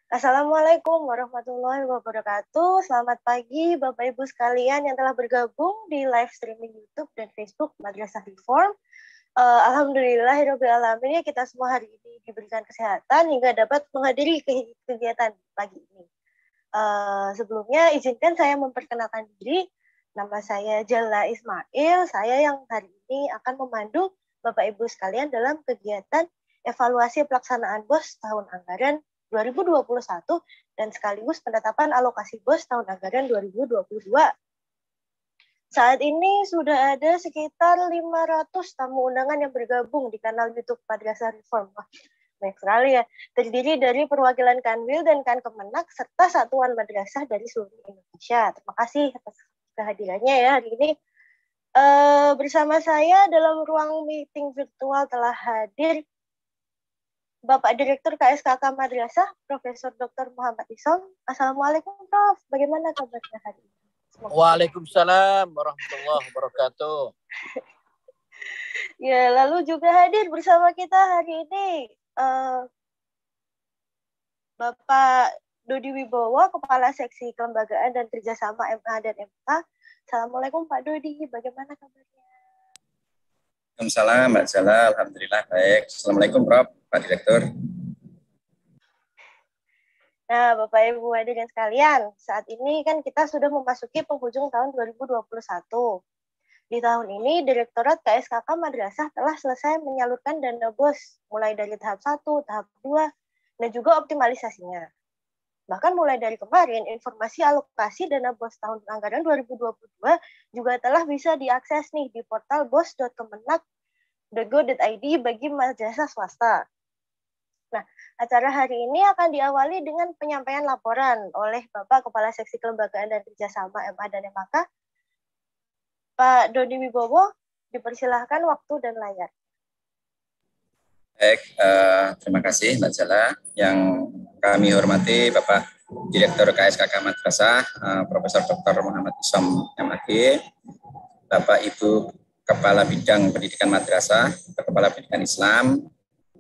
Assalamualaikum warahmatullahi wabarakatuh. Selamat pagi Bapak Ibu sekalian yang telah bergabung di live streaming YouTube dan Facebook Madrasah Reform. Alhamdulillahirrahmanirrahim, kita semua hari ini diberikan kesehatan hingga dapat menghadiri kegiatan pagi ini. Sebelumnya izinkan saya memperkenalkan diri. Nama saya Jalla Ismail. Saya yang hari ini akan memandu Bapak Ibu sekalian dalam kegiatan evaluasi pelaksanaan BOS tahun anggaran 2021 dan sekaligus penetapan alokasi BOS tahun anggaran 2022. Saat ini sudah ada sekitar 500 tamu undangan yang bergabung di kanal YouTube Madrasah Reform. Baik sekali ya, terdiri dari perwakilan Kanwil dan Kankemenak serta satuan madrasah dari seluruh Indonesia. Terima kasih atas kehadirannya ya hari ini. Bersama saya dalam ruang meeting virtual telah hadir Bapak Direktur KSKK Madrasah, Profesor Dr. Muhammad Isom. Assalamualaikum Prof, bagaimana kabarnya hari ini? Waalaikumsalam warahmatullahi wabarakatuh. Ya, lalu juga hadir bersama kita hari ini Bapak Dodi Wibowo, Kepala Seksi Kelembagaan dan Kerjasama MA dan MK. Assalamualaikum Pak Dodi, bagaimana kabarnya? Waalaikumsalam Mbak Jala, alhamdulillah baik. Assalamualaikum Prof, Pak Direktur. Nah, Bapak Ibu hadirin sekalian, saat ini kan kita sudah memasuki penghujung tahun 2021. Di tahun ini, Direktorat KSKK Madrasah telah selesai menyalurkan dana BOS, mulai dari tahap 1, tahap 2, dan juga optimalisasinya. Bahkan mulai dari kemarin, informasi alokasi dana BOS tahun anggaran 2022 juga telah bisa diakses nih di portal bos.kemenak.go.id bagi madrasah swasta. Nah, acara hari ini akan diawali dengan penyampaian laporan oleh Bapak Kepala Seksi Kelembagaan dan Kerjasama MA dan MAK. Pak Dodi Wibowo, dipersilahkan waktu dan layar. Baik, terima kasih Mbak Jala. Yang kami hormati Bapak Direktur KSKK Madrasah, Profesor Dr. Muhammad Isom MAG, Bapak Ibu Kepala Bidang Pendidikan Madrasah, Kepala Pendidikan Islam,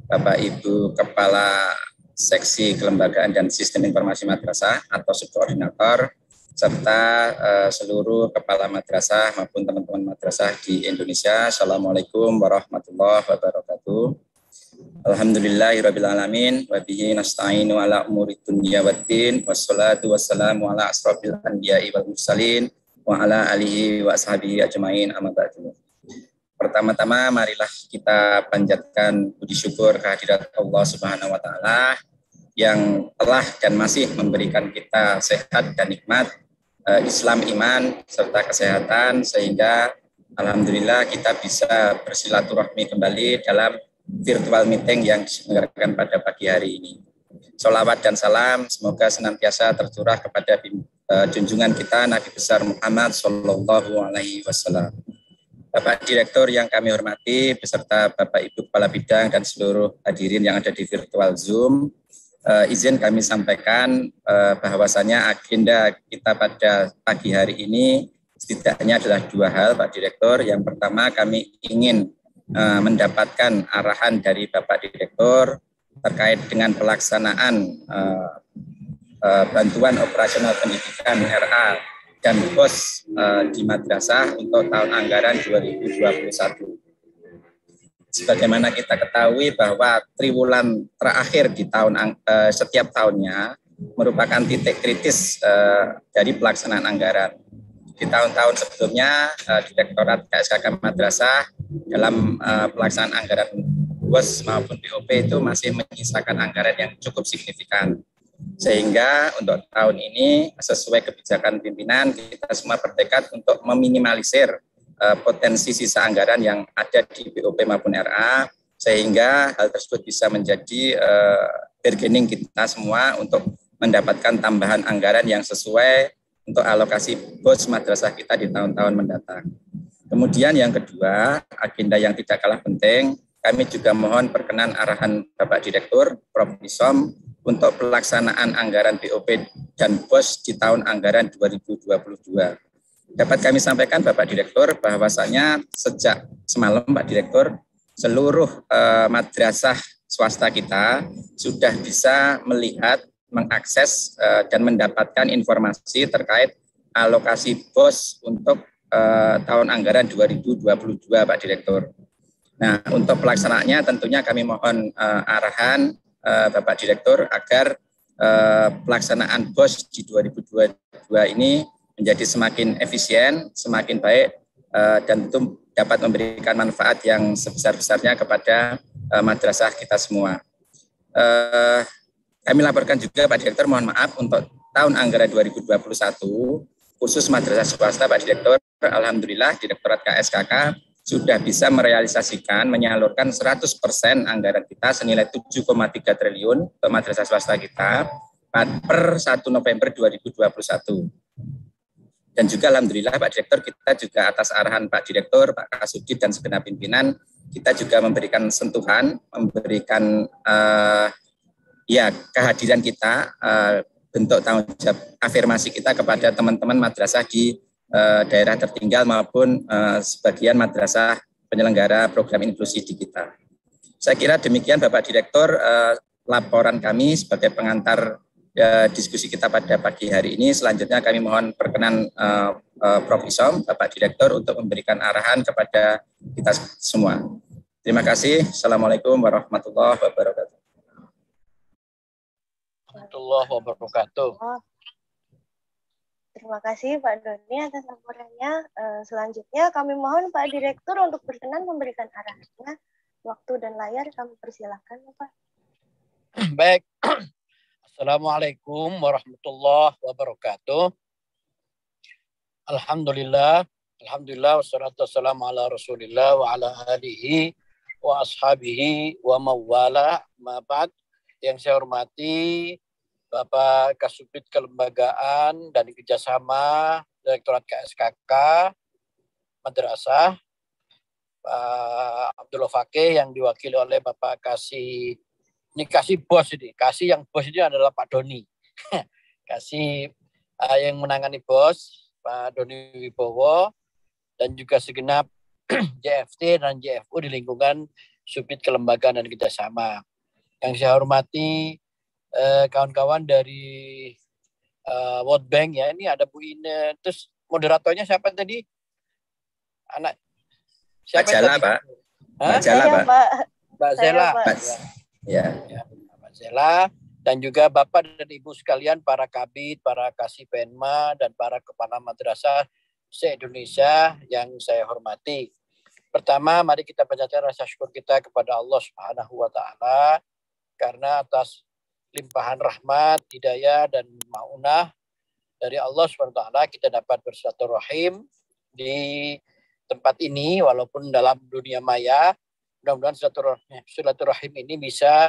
Bapak Ibu Kepala Seksi Kelembagaan dan Sistem Informasi Madrasah atau Subkoordinator, serta seluruh kepala madrasah maupun teman-teman madrasah di Indonesia. Assalamualaikum warahmatullahi wabarakatuh. Alhamdulillahirrabbilalamin wa bihi nasta'inu ala umuri dunya waddin wassalatu wassalamu ala asrofil anbiya'i wal mursalin wa ala alihi wa ashabihi ajmain amma ba'du. Pertama-tama marilah kita panjatkan puji syukur kehadirat Allah Subhanahu wa taala yang telah dan masih memberikan kita sehat dan nikmat Islam, iman serta kesehatan, sehingga alhamdulillah kita bisa bersilaturahmi kembali dalam virtual meeting yang diselenggarakan pada pagi hari ini. Sholawat dan salam semoga senantiasa tercurah kepada junjungan kita Nabi besar Muhammad Sallallahu Alaihi Wasallam. Bapak Direktur yang kami hormati beserta Bapak Ibu Kepala Bidang dan seluruh hadirin yang ada di virtual Zoom, izin kami sampaikan bahwasanya agenda kita pada pagi hari ini setidaknya adalah dua hal, Pak Direktur. Yang pertama, kami ingin mendapatkan arahan dari Bapak Direktur terkait dengan pelaksanaan bantuan operasional pendidikan RA dan BOS di madrasah untuk tahun anggaran 2021. Sebagaimana kita ketahui bahwa triwulan terakhir di setiap tahunnya merupakan titik kritis dari pelaksanaan anggaran. Di tahun-tahun sebelumnya, Direktorat KSKK Madrasah dalam pelaksanaan anggaran BOS maupun BOP itu masih menyisakan anggaran yang cukup signifikan. Sehingga untuk tahun ini sesuai kebijakan pimpinan, kita semua bertekad untuk meminimalisir potensi sisa anggaran yang ada di BOP maupun RA, sehingga hal tersebut bisa menjadi bargaining kita semua untuk mendapatkan tambahan anggaran yang sesuai untuk alokasi BOS madrasah kita di tahun-tahun mendatang. Kemudian yang kedua, agenda yang tidak kalah penting, kami juga mohon perkenan arahan Bapak Direktur, Prof. Isom, untuk pelaksanaan anggaran BOP dan BOS di tahun anggaran 2022. Dapat kami sampaikan Bapak Direktur bahwasanya sejak semalam Pak Direktur, seluruh madrasah swasta kita sudah bisa melihat mengakses dan mendapatkan informasi terkait alokasi BOS untuk tahun anggaran 2022, Pak Direktur. Nah, untuk pelaksanaannya tentunya kami mohon arahan Bapak Direktur agar pelaksanaan BOS di 2022 ini menjadi semakin efisien, semakin baik, dan tentu dapat memberikan manfaat yang sebesar-besarnya kepada madrasah kita semua. Kami laporkan juga Pak Direktur, mohon maaf untuk tahun anggaran 2021, khusus madrasah swasta Pak Direktur, alhamdulillah Direktorat KSKK sudah bisa merealisasikan, menyalurkan 100% anggaran kita senilai 7,3 triliun untuk madrasah swasta kita per 1 November 2021. Dan juga alhamdulillah Pak Direktur, kita juga atas arahan Pak Direktur, Pak Kasubdit dan segenap pimpinan, kita juga memberikan sentuhan, memberikan kehadiran kita, bentuk tanggung jawab afirmasi kita kepada teman-teman madrasah di daerah tertinggal maupun sebagian madrasah penyelenggara program inklusi di kita. Saya kira demikian Bapak Direktur laporan kami sebagai pengantar diskusi kita pada pagi hari ini. Selanjutnya kami mohon perkenan Prof. Isom, Bapak Direktur, untuk memberikan arahan kepada kita semua. Terima kasih. Assalamualaikum warahmatullahi wabarakatuh. Warahmatullahi wabarakatuh. Terima kasih Pak Doni atas laporannya. Selanjutnya kami mohon Pak Direktur untuk berkenan memberikan arahannya. Waktu dan layar kami persilahkan, Pak. Baik. Assalamualaikum warahmatullahi wabarakatuh. Alhamdulillah wassalatu wassalamu ala Rasulillah wa ala alihi wa ashabihi wa mawala ma ba'd. Yang saya hormati Bapak Kasubdit Kelembagaan dan Kerjasama Direktorat KSKK Madrasah, Pak Abdullah Fakih yang diwakili oleh Bapak Kasih, ini Kasih bos ini, Kasih yang bos ini adalah Pak Doni. Kasih yang menangani bos, Pak Doni Wibowo, dan juga segenap JFT dan JFU di lingkungan Subdit Kelembagaan dan Kerjasama. Yang saya hormati kawan-kawan dari World Bank ya, ini ada Bu Ine, terus moderatornya siapa tadi? Anak siapa Pak Jala, tadi? Pak. Pak Jala, Pak. Mbak Zela. Ya. Mbak Zela, dan juga Bapak dan Ibu sekalian, para kabid, para kasih penma, dan para kepala madrasah se-Indonesia yang saya hormati. Pertama, mari kita panjatkan rasa syukur kita kepada Allah Subhanahu wa Ta'ala karena atas limpahan rahmat, hidayah, dan maunah dari Allah SWT kita dapat bersilaturahim di tempat ini walaupun dalam dunia maya. Mudah-mudahan silaturahim ini bisa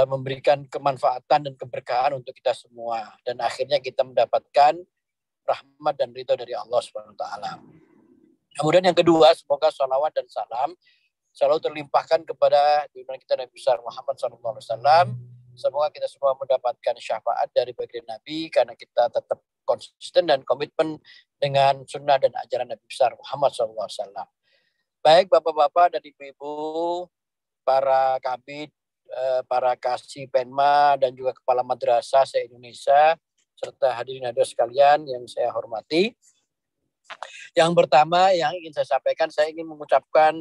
memberikan kemanfaatan dan keberkahan untuk kita semua, dan akhirnya kita mendapatkan rahmat dan ridho dari Allah SWT. Kemudian yang kedua, semoga salawat dan salam selalu terlimpahkan kepada junjungan kita Nabi besar Muhammad SAW. Semoga kita semua mendapatkan syafaat dari baginda Nabi karena kita tetap konsisten dan komitmen dengan sunnah dan ajaran Nabi besar Muhammad SAW. Baik Bapak-bapak dan Ibu-ibu, para kabid, para kasih penma, dan juga kepala madrasah se-Indonesia, serta hadirin sekalian yang saya hormati. Yang pertama yang ingin saya sampaikan, saya ingin mengucapkan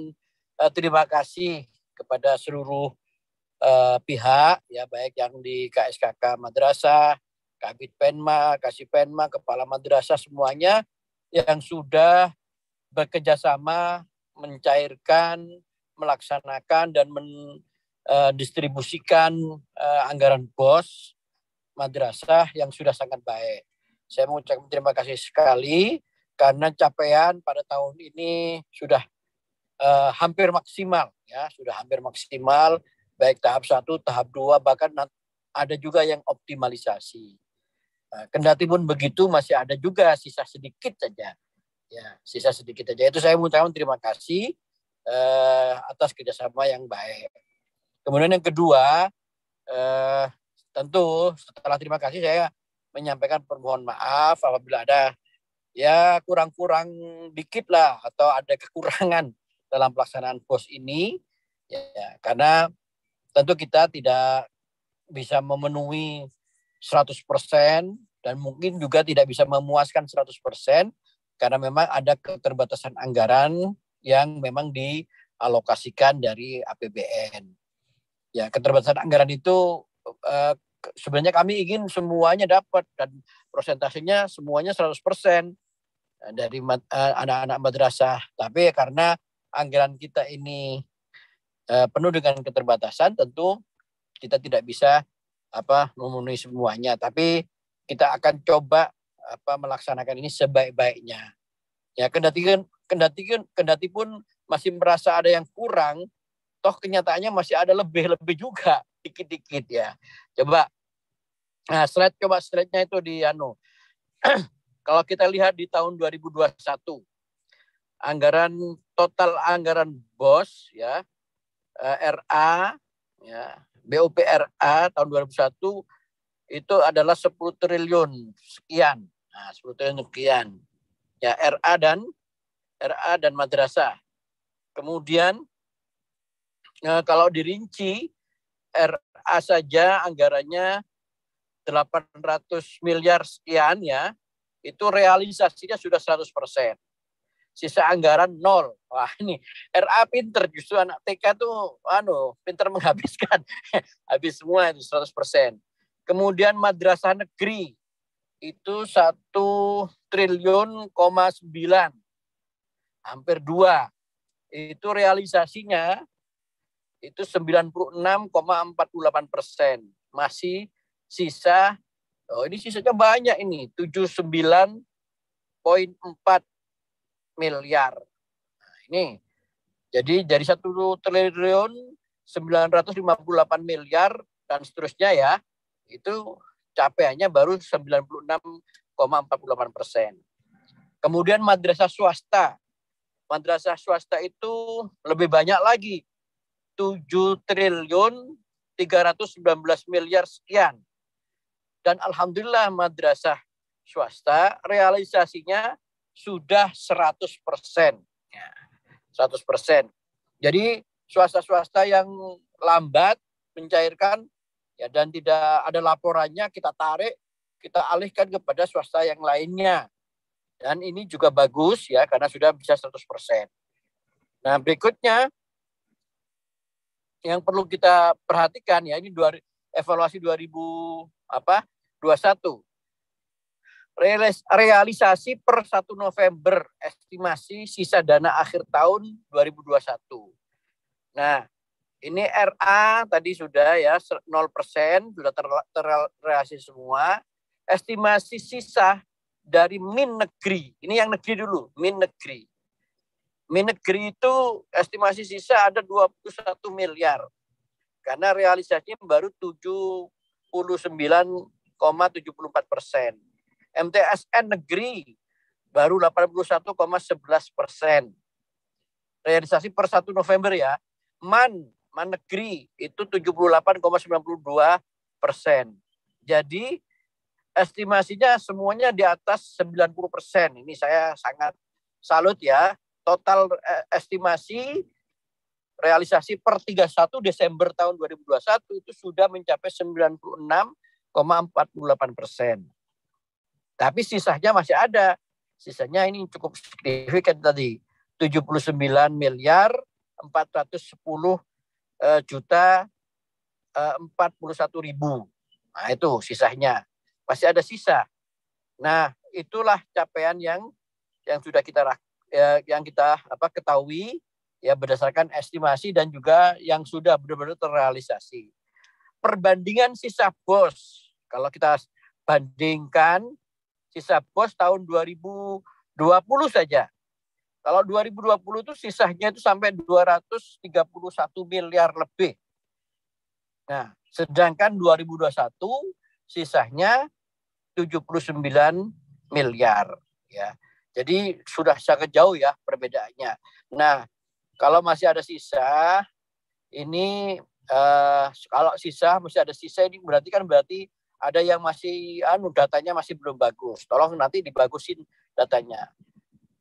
terima kasih kepada seluruh pihak, ya, baik yang di KSKK Madrasah, Kabid Penma, Kasih Penma, Kepala Madrasah, semuanya yang sudah bekerjasama mencairkan, melaksanakan, dan mendistribusikan anggaran BOS madrasah yang sudah sangat baik. Saya mengucapkan terima kasih sekali karena capaian pada tahun ini sudah hampir maksimal, ya, sudah hampir maksimal, baik tahap 1, tahap 2, bahkan ada juga yang optimalisasi. Kendati pun begitu masih ada juga sisa sedikit saja. Ya, sisa sedikit saja. Itu saya mengucapkan terima kasih atas kerjasama yang baik. Kemudian yang kedua, tentu setelah terima kasih saya menyampaikan permohonan maaf apabila ada ya kurang-kurang dikit lah atau ada kekurangan dalam pelaksanaan BOS ini, ya, karena tentu kita tidak bisa memenuhi 100% dan mungkin juga tidak bisa memuaskan 100% karena memang ada keterbatasan anggaran yang memang dialokasikan dari APBN. Ya, keterbatasan anggaran itu sebenarnya kami ingin semuanya dapat dan persentasenya semuanya 100% dari anak-anak madrasah. Tapi karena anggaran kita ini penuh dengan keterbatasan, tentu kita tidak bisa memenuhi semuanya. Tapi kita akan coba melaksanakan ini sebaik-baiknya. Ya, kendati pun masih merasa ada yang kurang, toh kenyataannya masih ada lebih juga, dikit-dikit ya. Coba slide-nya itu di kalau kita lihat di tahun 2021, total anggaran BOS ya, RA ya, BOP-RA tahun 2001 itu adalah 10 triliun sekian. Nah, 10 triliun sekian. Ya, RA dan madrasah. Kemudian kalau dirinci, RA saja anggarannya 800 miliar sekian ya, itu realisasinya sudah 100%. Sisa anggaran 0. Wah, ini RA pinter, justru anak TK tuh pinter menghabiskan. Habis semua itu 100%. Kemudian madrasah negeri itu 1 triliun, 9. Hampir 2. Itu realisasinya itu 96,48%. Masih sisa, ini sisanya banyak ini, 79,4 miliar. Nah, ini jadi dari 1 triliun 958 miliar dan seterusnya ya, itu capaiannya baru 96,48%. Kemudian madrasah swasta. Madrasah swasta itu lebih banyak lagi, 7 triliun 319 miliar sekian. Dan alhamdulillah madrasah swasta realisasinya sudah 100%. Ya, 100%. Jadi swasta-swasta yang lambat mencairkan ya dan tidak ada laporannya, kita tarik, kita alihkan kepada swasta yang lainnya. Dan ini juga bagus ya karena sudah bisa 100%. Nah, berikutnya yang perlu kita perhatikan ya, ini evaluasi 2021. Realisasi per 1 November, estimasi sisa dana akhir tahun 2021. Nah, ini RA tadi sudah ya 0%, sudah terrealisasi semua. Estimasi sisa dari Min Negeri, ini yang negeri dulu, Min Negeri. Min Negeri itu estimasi sisa ada 21 miliar. Karena realisasinya baru 79,74%. MTSN negeri baru 81,11%. Realisasi per 1 November ya. MAN negeri itu 78,92%. Jadi estimasinya semuanya di atas 90%. Ini saya sangat salut ya. Total estimasi realisasi per 31 Desember tahun 2021 itu sudah mencapai 96,48%. Tapi sisanya masih ada. Sisanya ini cukup signifikan tadi. 79 miliar 410 juta 41 ribu. Nah, itu sisanya. Masih ada sisa. Nah, itulah capaian yang sudah kita ketahui ya berdasarkan estimasi dan juga yang sudah benar-benar terrealisasi. Perbandingan sisa BOS, kalau kita bandingkan sisa BOS tahun 2020 saja. Kalau 2020 itu sisanya itu sampai 231 miliar lebih. Nah, sedangkan 2021 sisanya 79 miliar ya. Jadi sudah sangat jauh ya perbedaannya. Nah, kalau masih ada sisa, ini kalau sisa masih ada sisa ini berarti ada yang masih datanya masih belum bagus. Tolong nanti dibagusin datanya.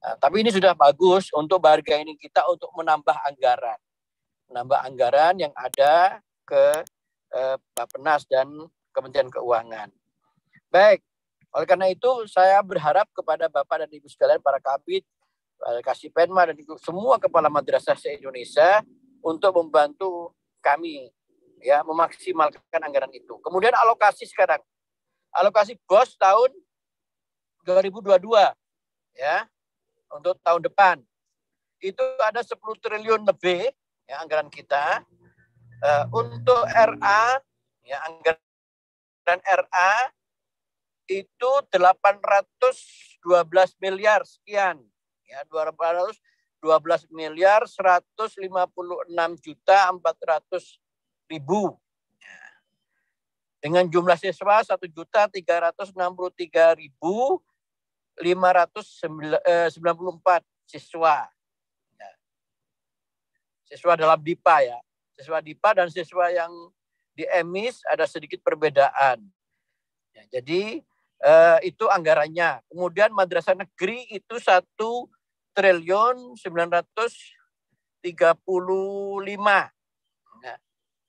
Nah, tapi ini sudah bagus untuk bargaining kita untuk menambah anggaran. Menambah anggaran yang ada ke Bappenas dan Kementerian Keuangan. Baik. Oleh karena itu saya berharap kepada Bapak dan Ibu sekalian, para kabid, Kasih Penma, dan semua kepala madrasah se-Indonesia untuk membantu kami ya memaksimalkan anggaran itu. Kemudian alokasi sekarang. Alokasi BOS tahun 2022 ya untuk tahun depan. Itu ada 10 triliun lebih ya anggaran kita. Untuk RA ya anggaran RA itu 812 miliar sekian. Ya, 212 miliar 156.400.000. Dengan jumlah siswa 1.363.594 siswa. Ya. Siswa dalam DIPA ya. Siswa DIPA dan siswa yang di EMIS ada sedikit perbedaan. Ya, jadi itu anggarannya. Kemudian madrasah negeri itu 1.935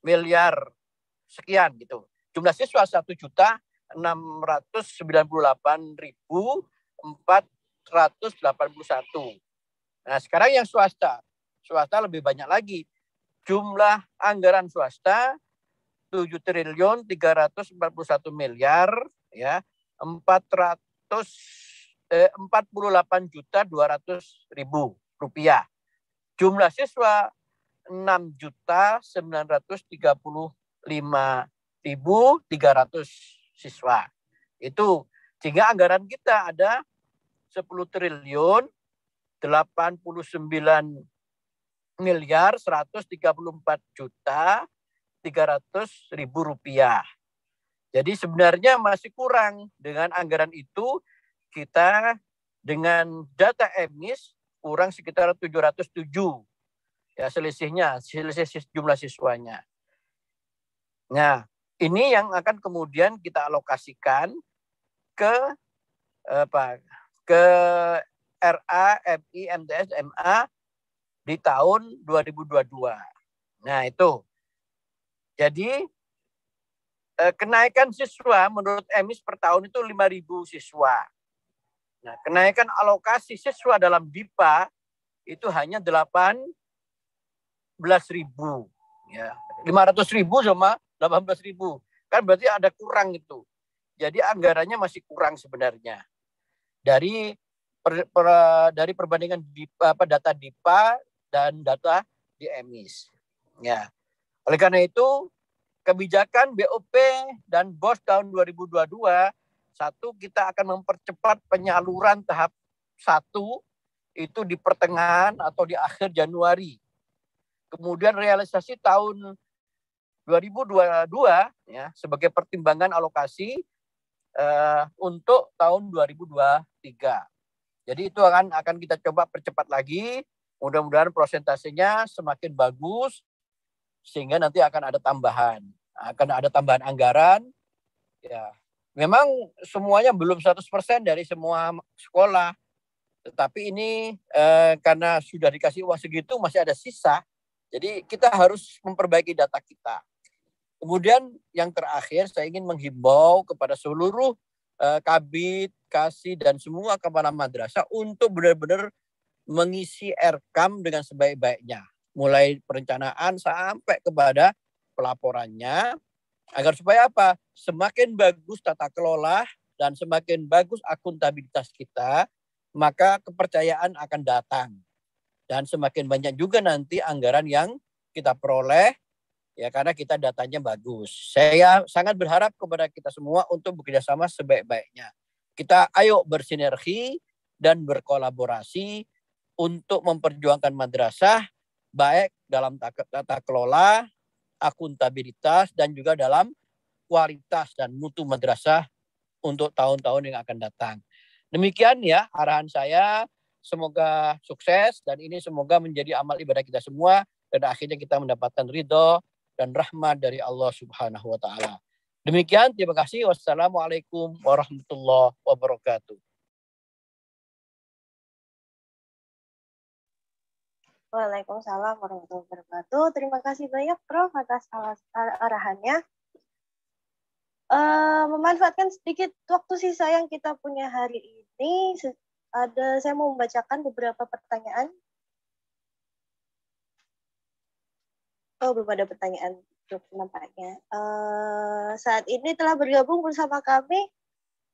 miliar sekian gitu. Jumlah siswa 1.698.481. Nah, sekarang yang swasta. Swasta lebih banyak lagi. Jumlah anggaran swasta 7.341 miliar ya 48.200.000 rupiah. Jumlah siswa 6.935.300 siswa. Itu sehingga anggaran kita ada 10 triliun 89 miliar 134.300.000 rupiah. Jadi sebenarnya masih kurang. Dengan anggaran itu kita dengan data EMIS kurang sekitar 707 ya selisih jumlah siswanya. Nah, ini yang akan kemudian kita alokasikan ke ke RA, MI, MTS, MA di tahun 2022. Nah, itu. Jadi kenaikan siswa menurut EMIS per tahun itu 5.000 siswa. Nah, kenaikan alokasi siswa dalam DIPA itu hanya 18.000. Ya. 500.000 sama 18.000. Kan berarti ada kurang itu. Jadi anggarannya masih kurang sebenarnya. Dari perbandingan data DIPA dan data di EMIS. Ya. Oleh karena itu kebijakan BOP dan BOS tahun 2022, satu, kita akan mempercepat penyaluran tahap 1 itu di pertengahan atau di akhir Januari. Kemudian realisasi tahun 2022 ya sebagai pertimbangan alokasi untuk tahun 2023. Jadi itu akan kita coba percepat lagi. Mudah-mudahan prosentasenya semakin bagus sehingga nanti akan ada tambahan anggaran. Ya, memang semuanya belum 100% dari semua sekolah. Tetapi ini karena sudah dikasih uang segitu masih ada sisa. Jadi kita harus memperbaiki data kita. Kemudian yang terakhir saya ingin menghimbau kepada seluruh kabid, kasih dan semua kepala madrasah untuk benar-benar mengisi RKAM dengan sebaik-baiknya. Mulai perencanaan sampai kepada pelaporannya, agar supaya apa? Semakin bagus tata kelola dan semakin bagus akuntabilitas kita, maka kepercayaan akan datang. Dan semakin banyak juga nanti anggaran yang kita peroleh, ya karena kita datanya bagus. Saya sangat berharap kepada kita semua untuk bekerjasama sebaik-baiknya. Kita ayo bersinergi dan berkolaborasi untuk memperjuangkan madrasah baik dalam tata kelola, akuntabilitas, dan juga dalam kualitas dan mutu madrasah untuk tahun-tahun yang akan datang. Demikian ya arahan saya. Semoga sukses dan ini semoga menjadi amal ibadah kita semua dan akhirnya kita mendapatkan ridho dan rahmat dari Allah Subhanahu wa taala. Demikian, terima kasih. Wassalamualaikum warahmatullahi wabarakatuh. Waalaikumsalam warahmatullahi wabarakatuh. Terima kasih banyak Prof atas arahannya. Memanfaatkan sedikit waktu sisa yang kita punya hari ini, saya mau membacakan beberapa pertanyaan. Oh, belum ada pertanyaan nampaknya. Saat ini telah bergabung bersama kami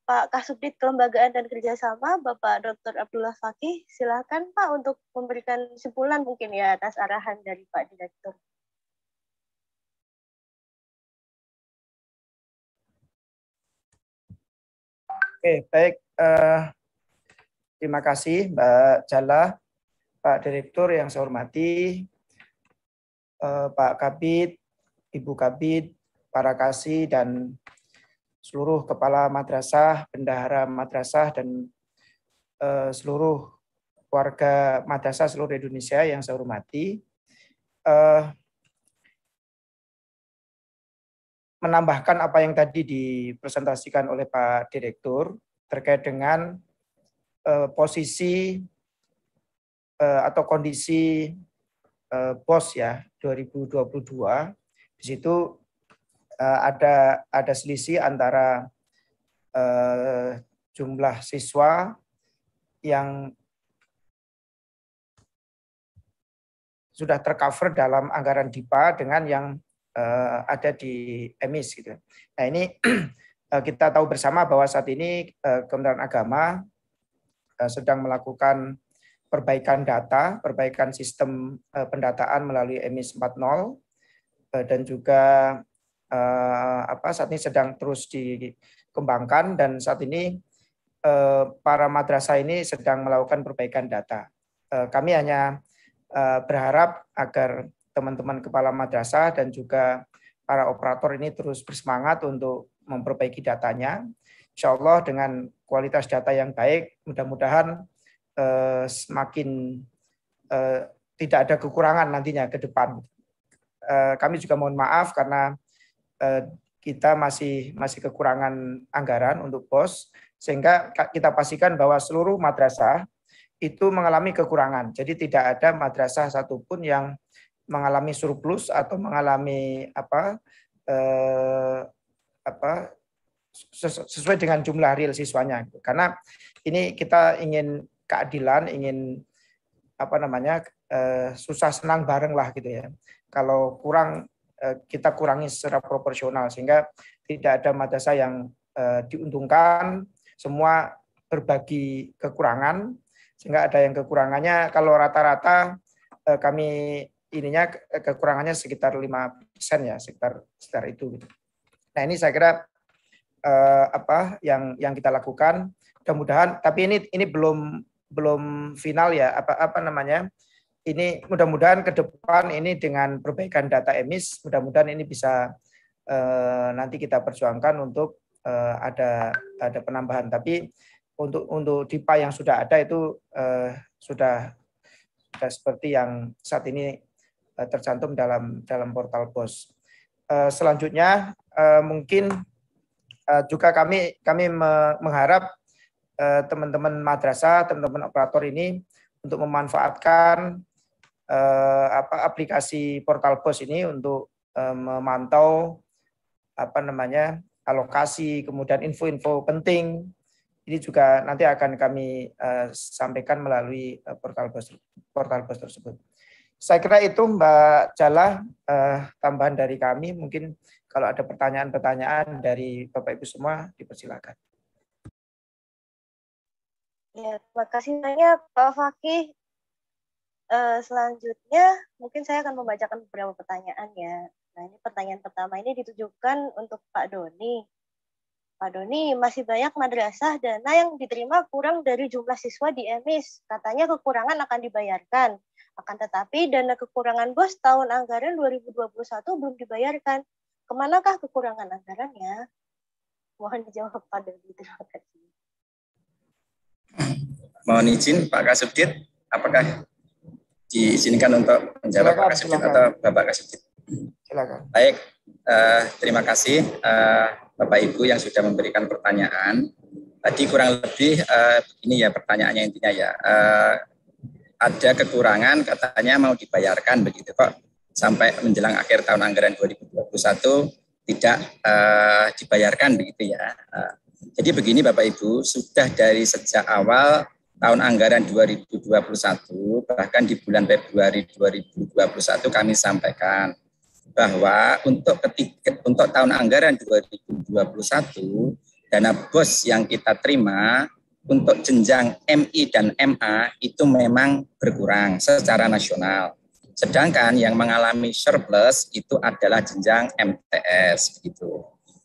Pak Kasubdit Kelembagaan dan Kerjasama, Bapak Dr. Abdullah Fakih. Silakan Pak untuk memberikan kesimpulan mungkin ya atas arahan dari Pak Direktur. Oke, baik. Terima kasih Mbak Jala, Pak Direktur yang saya hormati, Pak Kabid, Ibu Kabid, para kasih, dan seluruh kepala madrasah, bendahara madrasah, dan seluruh warga madrasah seluruh Indonesia yang saya hormati. Menambahkan apa yang tadi dipresentasikan oleh Pak Direktur terkait dengan posisi atau kondisi BOS ya 2022. Di situ ada selisih antara jumlah siswa yang sudah tercover dalam anggaran DIPA dengan yang ada di EMIS gitu. Nah, ini kita tahu bersama bahwa saat ini Kementerian Agama sedang melakukan perbaikan data, perbaikan sistem pendataan melalui EMIS 4.0 dan juga saat ini sedang terus dikembangkan, dan saat ini para madrasah ini sedang melakukan perbaikan data. Kami hanya berharap agar teman-teman kepala madrasah dan juga para operator ini terus bersemangat untuk memperbaiki datanya. Insya Allah dengan kualitas data yang baik, mudah-mudahan semakin tidak ada kekurangan nantinya ke depan. Kami juga mohon maaf karena kita masih kekurangan anggaran untuk BOS, sehingga kita pastikan bahwa seluruh madrasah itu mengalami kekurangan. Jadi tidak ada madrasah satupun yang mengalami surplus atau mengalami sesuai dengan jumlah real siswanya. Karena ini kita ingin keadilan, ingin susah senang bareng lah gitu ya. Kalau kurang kita kurangi secara proporsional sehingga tidak ada madrasah yang diuntungkan, semua berbagi kekurangan sehingga ada yang kekurangannya kalau rata-rata kami ininya kekurangannya sekitar 5% ya, sekitar itu gitu. Nah, ini saya kira yang kita lakukan. Mudah-mudahan, tapi ini belum final ya, ini mudah-mudahan ke depan ini dengan perbaikan data EMIS, mudah-mudahan ini bisa nanti kita perjuangkan untuk ada penambahan. Tapi untuk DIPA yang sudah ada itu sudah seperti yang saat ini tercantum dalam portal BOS. Selanjutnya mungkin juga kami mengharap teman-teman madrasah, teman-teman operator ini untuk memanfaatkan aplikasi portal BOS ini untuk memantau alokasi, kemudian info-info penting. Ini juga nanti akan kami sampaikan melalui portal BOS tersebut. Saya kira itu Mbak Jala, tambahan dari kami. Mungkin kalau ada pertanyaan-pertanyaan dari Bapak Ibu semua, dipersilakan. Ya, terima kasih banyak Pak Fakih. Selanjutnya mungkin saya akan membacakan beberapa pertanyaan ya. Nah, ini pertanyaan pertama ini ditujukan untuk Pak Doni. Pak Doni, masih banyak madrasah dana yang diterima kurang dari jumlah siswa di EMIS. Katanya kekurangan akan dibayarkan. Akan tetapi dana kekurangan BOS tahun anggaran 2021 belum dibayarkan. Kemanakah kekurangan anggarannya? Mohon dijawab Pak Doni. Terima kasih. Mohon izin Pak Kasubdit, apakah diizinkan untuk menjawab Pak Kasubdit atau Bapak Kasubdit? Silakan. Baik, terima kasih Bapak Ibu yang sudah memberikan pertanyaan. Tadi kurang lebih ini ya pertanyaannya intinya ya. Ada kekurangan katanya mau dibayarkan begitu kok sampai menjelang akhir tahun anggaran 2021 tidak dibayarkan begitu ya. Jadi begini Bapak Ibu, sudah dari sejak awal tahun anggaran 2021, bahkan di bulan Februari 2021 kami sampaikan bahwa untuk tahun anggaran 2021, dana BOS yang kita terima untuk jenjang MI dan MA itu memang berkurang secara nasional. Sedangkan yang mengalami surplus itu adalah jenjang MTS gitu.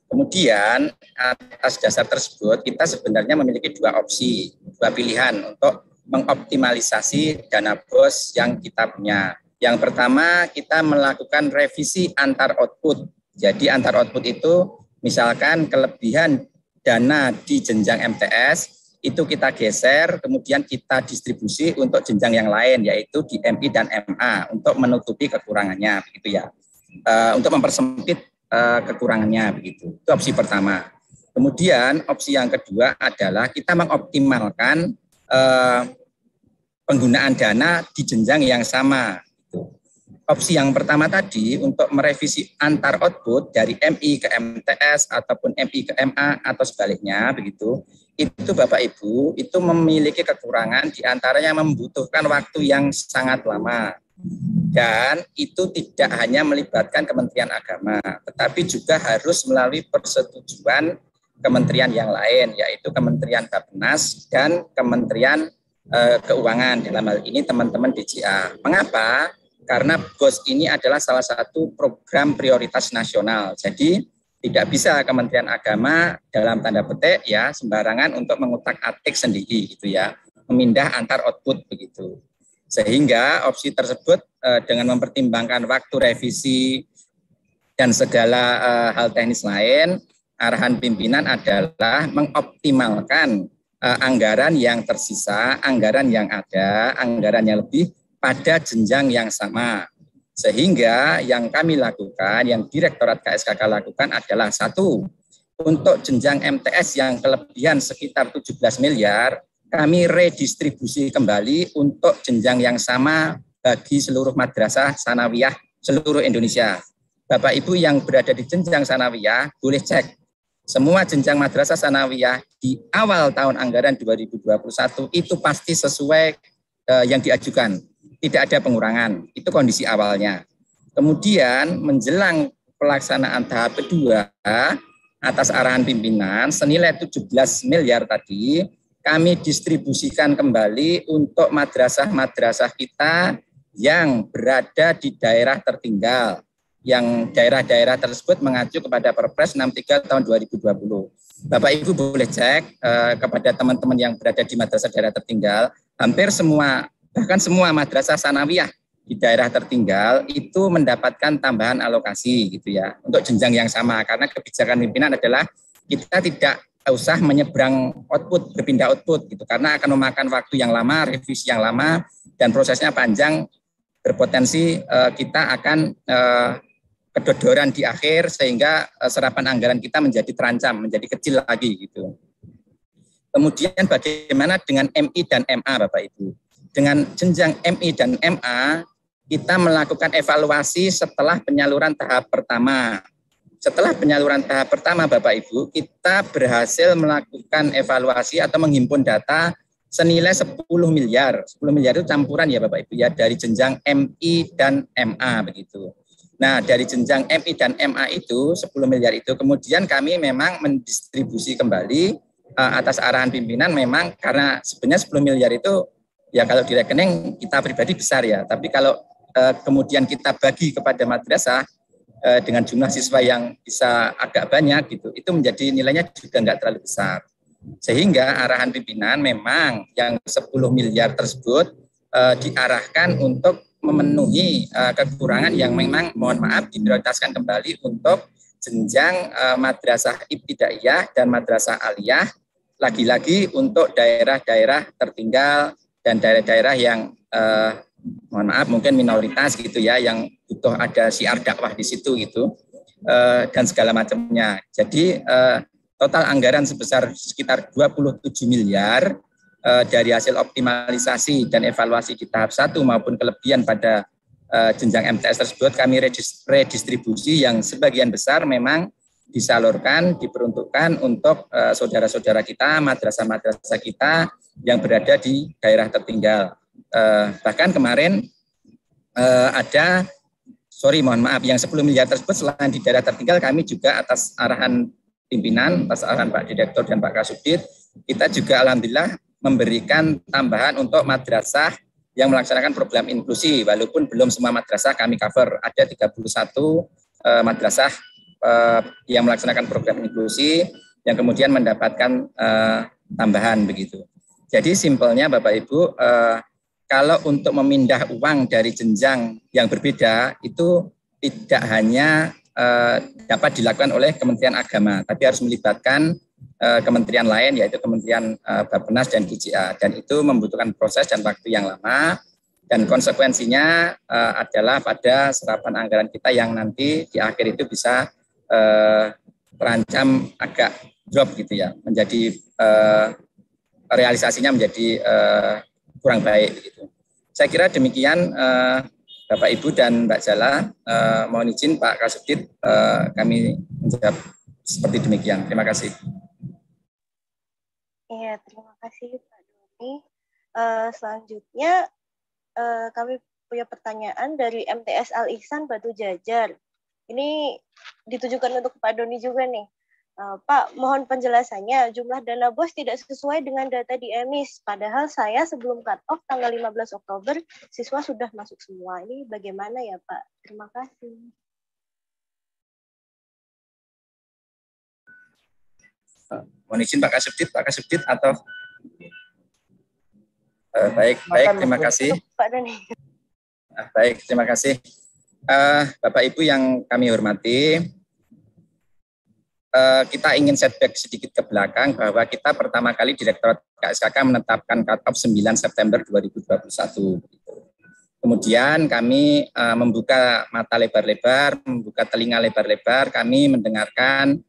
Kemudian atas dasar tersebut kita sebenarnya memiliki dua opsi, dua pilihan untuk mengoptimalisasi dana BOS yang kita punya. Yang pertama kita melakukan revisi antar output. Jadi antar output itu misalkan kelebihan dana di jenjang MTS itu kita geser, kemudian kita distribusi untuk jenjang yang lain, yaitu di MI dan MA untuk menutupi kekurangannya, begitu ya, untuk mempersempit kekurangannya, begitu. Itu opsi pertama. Kemudian opsi yang kedua adalah kita mengoptimalkan penggunaan dana di jenjang yang sama. Gitu. Opsi yang pertama tadi untuk merevisi antar output dari MI ke MTS ataupun MI ke MA atau sebaliknya, begitu. Itu Bapak Ibu, itu memiliki kekurangan diantaranya membutuhkan waktu yang sangat lama. Dan itu tidak hanya melibatkan Kementerian Agama, tetapi juga harus melalui persetujuan kementerian yang lain, yaitu Kementerian Bappenas dan Kementerian Keuangan, dalam hal ini teman-teman DJA. Mengapa? Karena BOS ini adalah salah satu program prioritas nasional. Jadi tidak bisa Kementerian Agama dalam tanda petik ya sembarangan untuk mengutak-atik sendiri gitu ya, memindah antar output begitu. Sehingga opsi tersebut dengan mempertimbangkan waktu revisi dan segala hal teknis lain, arahan pimpinan adalah mengoptimalkan anggaran yang tersisa, anggaran yang ada, anggaran yang lebih pada jenjang yang sama. Sehingga yang kami lakukan, yang Direktorat KSKK lakukan adalah satu, untuk jenjang MTS yang kelebihan sekitar 17 miliar, kami redistribusi kembali untuk jenjang yang sama bagi seluruh madrasah sanawiyah seluruh Indonesia. Bapak Ibu yang berada di jenjang sanawiyah boleh cek semua jenjang madrasah sanawiyah di awal tahun anggaran 2021 itu pasti sesuai yang diajukan. Tidak ada pengurangan, itu kondisi awalnya. Kemudian menjelang pelaksanaan tahap kedua, atas arahan pimpinan, senilai 17 miliar tadi, kami distribusikan kembali untuk madrasah-madrasah kita yang berada di daerah tertinggal, yang daerah-daerah tersebut mengacu kepada Perpres 63 tahun 2020. Bapak Ibu boleh cek kepada teman-teman yang berada di madrasah daerah tertinggal, hampir semua, bahkan semua madrasah sanawiyah di daerah tertinggal itu mendapatkan tambahan alokasi gitu ya untuk jenjang yang sama, karena kebijakan pimpinan adalah kita tidak usah menyeberang output, berpindah output gitu, karena akan memakan waktu yang lama, revisi yang lama, dan prosesnya panjang, berpotensi kita akan kedodoran di akhir sehingga serapan anggaran kita menjadi terancam, menjadi kecil lagi gitu. Kemudian bagaimana dengan MI dan MA Bapak Ibu? Dengan jenjang MI dan MA, kita melakukan evaluasi setelah penyaluran tahap pertama. Setelah penyaluran tahap pertama, Bapak Ibu, kita berhasil melakukan evaluasi atau menghimpun data senilai 10 miliar. 10 miliar itu campuran ya Bapak Ibu ya, dari jenjang MI dan MA begitu. Nah, dari jenjang MI dan MA itu 10 miliar itu kemudian kami memang mendistribusi kembali atas arahan pimpinan, memang karena sebenarnya 10 miliar itu ya kalau di rekening kita pribadi besar ya, tapi kalau kemudian kita bagi kepada madrasah dengan jumlah siswa yang bisa agak banyak gitu, itu menjadi nilainya juga enggak terlalu besar. Sehingga arahan pimpinan memang yang 10 miliar tersebut diarahkan untuk memenuhi kekurangan yang memang mohon maaf diprioritaskan kembali untuk jenjang madrasah ibtidaiyah dan madrasah aliyah, lagi-lagi untuk daerah-daerah tertinggal dan daerah-daerah yang mohon maaf mungkin minoritas gitu ya, yang butuh ada syiar dakwah di situ gitu dan segala macamnya. Jadi total anggaran sebesar sekitar 27 miliar dari hasil optimalisasi dan evaluasi di tahap 1 maupun kelebihan pada jenjang MTS tersebut kami redistribusi yang sebagian besar memang disalurkan, diperuntukkan untuk saudara-saudara kita, madrasah-madrasah kita yang berada di daerah tertinggal. Bahkan kemarin mohon maaf, yang 10 miliar tersebut selain di daerah tertinggal, kami juga atas arahan pimpinan, atas arahan Pak Direktur dan Pak Kasubdit, kita juga alhamdulillah memberikan tambahan untuk madrasah yang melaksanakan program inklusi, walaupun belum semua madrasah kami cover. Ada 31 madrasah yang melaksanakan program inklusi yang kemudian mendapatkan tambahan begitu. Jadi simpelnya Bapak Ibu, kalau untuk memindah uang dari jenjang yang berbeda itu tidak hanya dapat dilakukan oleh Kementerian Agama, tapi harus melibatkan kementerian lain, yaitu Kementerian Bappenas dan KJA, dan itu membutuhkan proses dan waktu yang lama, dan konsekuensinya adalah pada serapan anggaran kita yang nanti di akhir itu bisa terancam agak drop gitu ya, menjadi realisasinya menjadi kurang baik gitu. Saya kira demikian Bapak Ibu dan Mbak Jala, mohon izin Pak Kasubdit, kami menjawab seperti demikian. Terima kasih. Iya, terima kasih Pak Doni. Selanjutnya kami punya pertanyaan dari MTS Al Ihsan Batu Jajar. Ini ditujukan untuk Pak Doni juga nih. Pak, mohon penjelasannya, jumlah dana BOS tidak sesuai dengan data di EMIS. Padahal saya sebelum cut-off tanggal 15 Oktober, siswa sudah masuk semua. Ini bagaimana ya Pak? Terima kasih. Mohon izin Pak Kasubdit atau baik, terima kasih. Pak Doni. Baik, terima kasih. Bapak Ibu yang kami hormati, kita ingin setback sedikit ke belakang bahwa kita pertama kali Direktorat KSKK menetapkan cut-off 9 September 2021. Kemudian kami membuka mata lebar-lebar, membuka telinga lebar-lebar, kami mendengarkan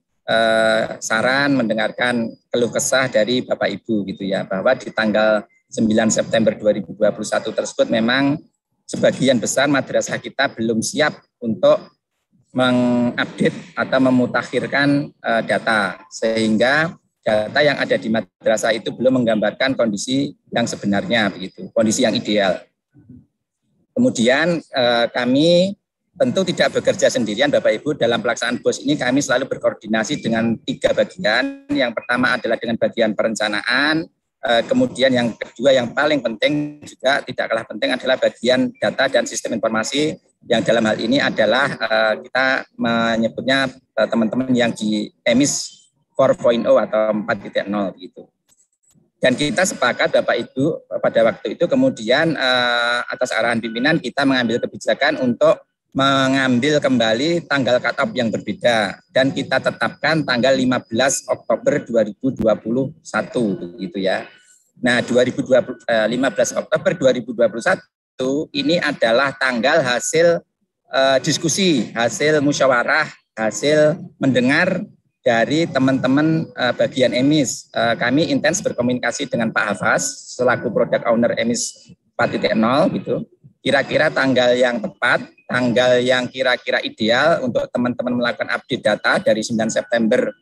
saran, mendengarkan keluh kesah dari Bapak Ibu gitu ya, bahwa di tanggal 9 September 2021 tersebut memang sebagian besar madrasah kita belum siap untuk mengupdate atau memutakhirkan data, sehingga data yang ada di madrasah itu belum menggambarkan kondisi yang sebenarnya begitu, kondisi yang ideal. Kemudian kami tentu tidak bekerja sendirian Bapak Ibu, dalam pelaksanaan BOS ini kami selalu berkoordinasi dengan 3 bagian. Yang pertama adalah dengan bagian perencanaan, kemudian yang kedua yang paling penting juga tidak kalah penting adalah bagian data dan sistem informasi, yang dalam hal ini adalah kita menyebutnya teman-teman yang di EMIS 4.0 atau 4.0 gitu. Dan kita sepakat Bapak Ibu pada waktu itu kemudian atas arahan pimpinan kita mengambil kebijakan untuk mengambil kembali tanggal cut-off yang berbeda, dan kita tetapkan tanggal 15 Oktober 2021 begitu ya. Nah, 15 Oktober 2021 ini adalah tanggal hasil diskusi, hasil musyawarah, hasil mendengar dari teman-teman bagian EMIS. Kami intens berkomunikasi dengan Pak Hafaz selaku product owner EMIS 4.0 gitu. Kira-kira tanggal yang tepat, tanggal yang kira-kira ideal untuk teman-teman melakukan update data dari 9 September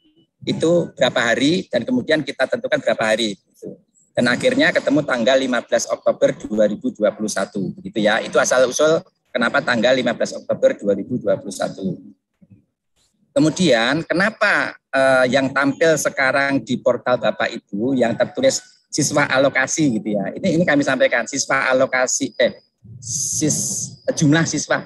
itu berapa hari, dan kemudian kita tentukan berapa hari gitu. Dan akhirnya ketemu tanggal 15 Oktober 2021 begitu ya. Itu asal usul kenapa tanggal 15 Oktober 2021. Kemudian kenapa yang tampil sekarang di portal Bapak Ibu yang tertulis siswa alokasi gitu ya. Ini kami sampaikan siswa alokasi jumlah siswa.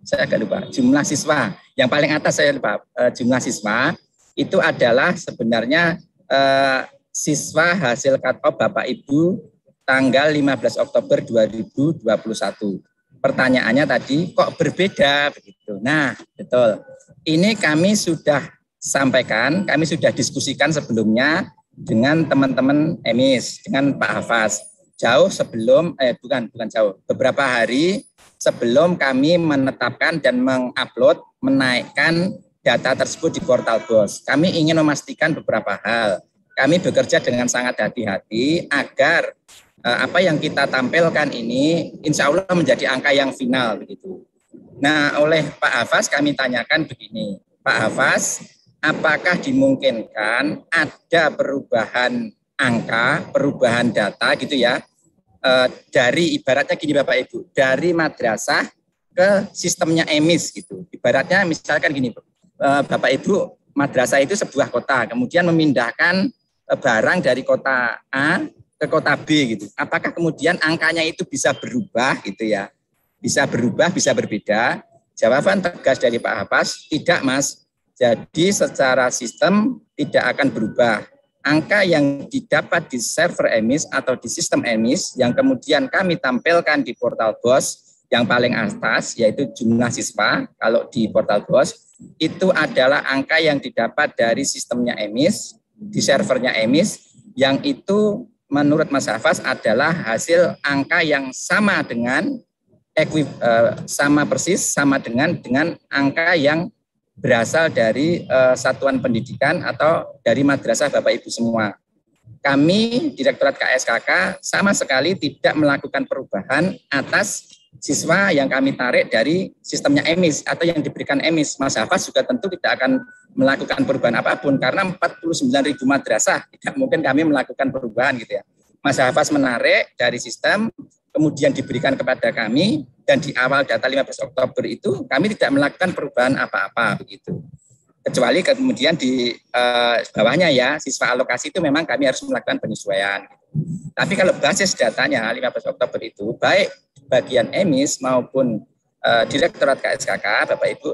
Saya agak lupa. Jumlah siswa. Yang paling atas saya lupa. Jumlah siswa itu adalah sebenarnya siswa hasil cut-off Bapak Ibu tanggal 15 Oktober 2021. Pertanyaannya tadi kok berbeda begitu. Nah, betul. Ini kami sudah sampaikan, kami sudah diskusikan sebelumnya dengan teman-teman EMIS, dengan Pak Hafaz. Jauh sebelum bukan jauh, beberapa hari sebelum kami menetapkan dan mengupload, menaikkan data tersebut di portal BOS. Kami ingin memastikan beberapa hal. Kami bekerja dengan sangat hati-hati agar apa yang kita tampilkan ini insya Allah menjadi angka yang final begitu. Nah, oleh Pak Hafaz kami tanyakan begini, Pak Hafaz, apakah dimungkinkan ada perubahan angka, perubahan data gitu ya, dari ibaratnya gini Bapak Ibu, dari madrasah ke sistemnya EMIS gitu. Ibaratnya misalkan gini, Bapak Ibu, madrasah itu sebuah kota, kemudian memindahkan barang dari kota A ke kota B gitu. Apakah kemudian angkanya itu bisa berubah gitu ya? Bisa berubah, bisa berbeda? Jawaban tegas dari Pak Hafaz, tidak Mas. Jadi secara sistem tidak akan berubah. Angka yang didapat di server EMIS atau di sistem EMIS yang kemudian kami tampilkan di portal BOS yang paling atas yaitu jumlah siswa, kalau di portal BOS itu adalah angka yang didapat dari sistemnya EMIS, di servernya EMIS, yang itu menurut Mas Hafaz adalah hasil angka yang sama dengan sama dengan angka yang berasal dari satuan pendidikan atau dari madrasah Bapak Ibu semua. Kami Direktorat KSKK sama sekali tidak melakukan perubahan atas siswa yang kami tarik dari sistemnya EMIS atau yang diberikan EMIS. Mas Hafaz juga tentu tidak akan melakukan perubahan apapun karena 49.000 madrasah, tidak mungkin kami melakukan perubahan gitu ya. Mas Hafaz menarik dari sistem, kemudian diberikan kepada kami, dan di awal data 15 Oktober itu kami tidak melakukan perubahan apa-apa begitu. Kecuali kemudian di bawahnya ya, siswa alokasi itu memang kami harus melakukan penyesuaian. Tapi kalau basis datanya 15 Oktober itu, baik bagian EMIS maupun Direktorat KSKK, Bapak Ibu,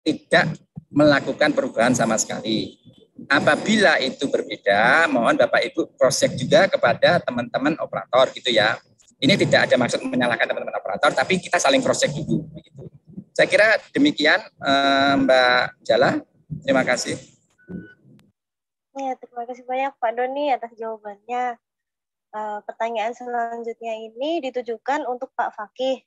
tidak melakukan perubahan sama sekali. Apabila itu berbeda, mohon Bapak Ibu cross-check juga kepada teman-teman operator gitu ya. Ini tidak ada maksud menyalahkan teman-teman operator, tapi kita saling cross-check dulu. Begitu. Saya kira demikian Mbak Jala. Terima kasih. Ya, terima kasih banyak Pak Doni atas jawabannya. Pertanyaan selanjutnya ini ditujukan untuk Pak Fakih.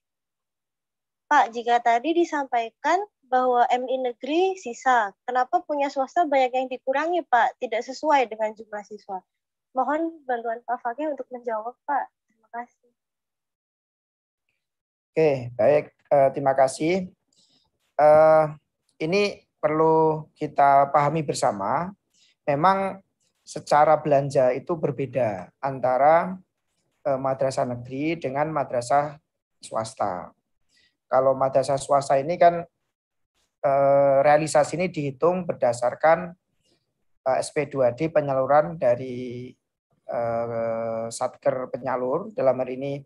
Pak, jika tadi disampaikan bahwa MI negeri sisa, kenapa punya swasta banyak yang dikurangi, Pak? Tidak sesuai dengan jumlah siswa. Mohon bantuan Pak Fakih untuk menjawab, Pak. Terima kasih. Oke, baik. Terima kasih. Ini perlu kita pahami bersama. Memang secara belanja itu berbeda antara madrasah negeri dengan madrasah swasta. Kalau madrasah swasta ini kan realisasi ini dihitung berdasarkan SP2D penyaluran dari Satker penyalur, dalam hal ini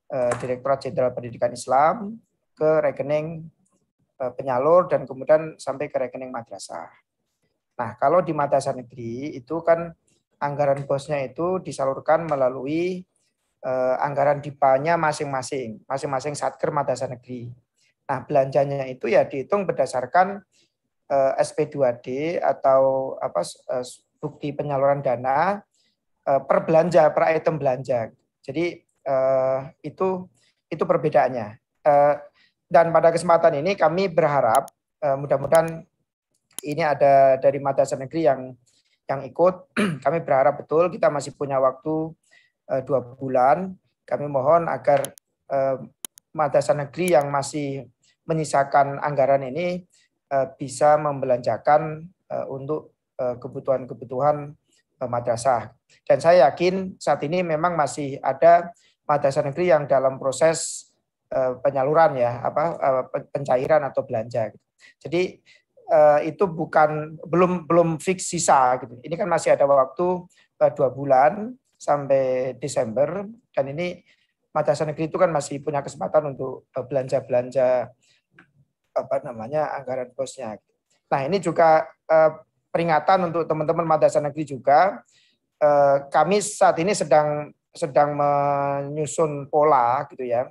Direktorat Jenderal Pendidikan Islam, ke rekening penyalur dan kemudian sampai ke rekening madrasah. Nah, kalau di madrasah negeri itu kan anggaran bosnya itu disalurkan melalui anggaran DIPA-nya masing-masing Satker madrasah negeri. Nah, belanjanya itu ya dihitung berdasarkan SP2D atau bukti penyaluran dana per belanja, per item belanja. Jadi itu perbedaannya. Dan pada kesempatan ini kami berharap mudah-mudahan ini ada dari madrasah negeri yang ikut. Kami berharap betul kita masih punya waktu 2 bulan. Kami mohon agar madrasah negeri yang masih menyisakan anggaran ini bisa membelanjakan untuk kebutuhan-kebutuhan madrasah. Dan saya yakin saat ini memang masih ada madrasah negeri yang dalam proses penyaluran ya, pencairan atau belanja. Jadi itu belum fix sisa gitu. Ini kan masih ada waktu 2 bulan sampai Desember, dan ini madrasah negeri itu kan masih punya kesempatan untuk belanja anggaran bosnya. Nah, ini juga peringatan untuk teman-teman madrasah negeri juga. Kami saat ini sedang menyusun pola gitu ya.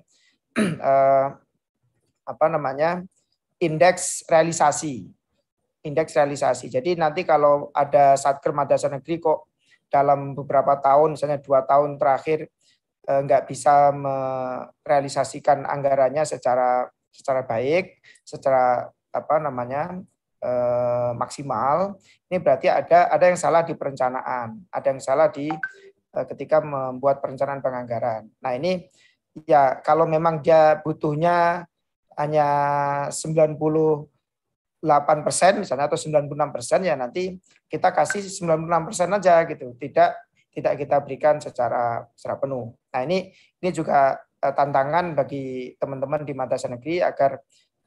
Indeks realisasi. Jadi nanti kalau ada Satker madrasah negeri kok dalam beberapa tahun, misalnya 2 tahun terakhir nggak bisa merealisasikan anggarannya secara baik, secara maksimal, ini berarti ada yang salah di perencanaan, ada yang salah di ketika membuat perencanaan penganggaran. Nah ini ya kalau memang dia butuhnya hanya 98% misalnya atau 96% ya nanti kita kasih 96% aja gitu, tidak kita berikan secara penuh. Nah ini juga tantangan bagi teman-teman di madrasah negeri agar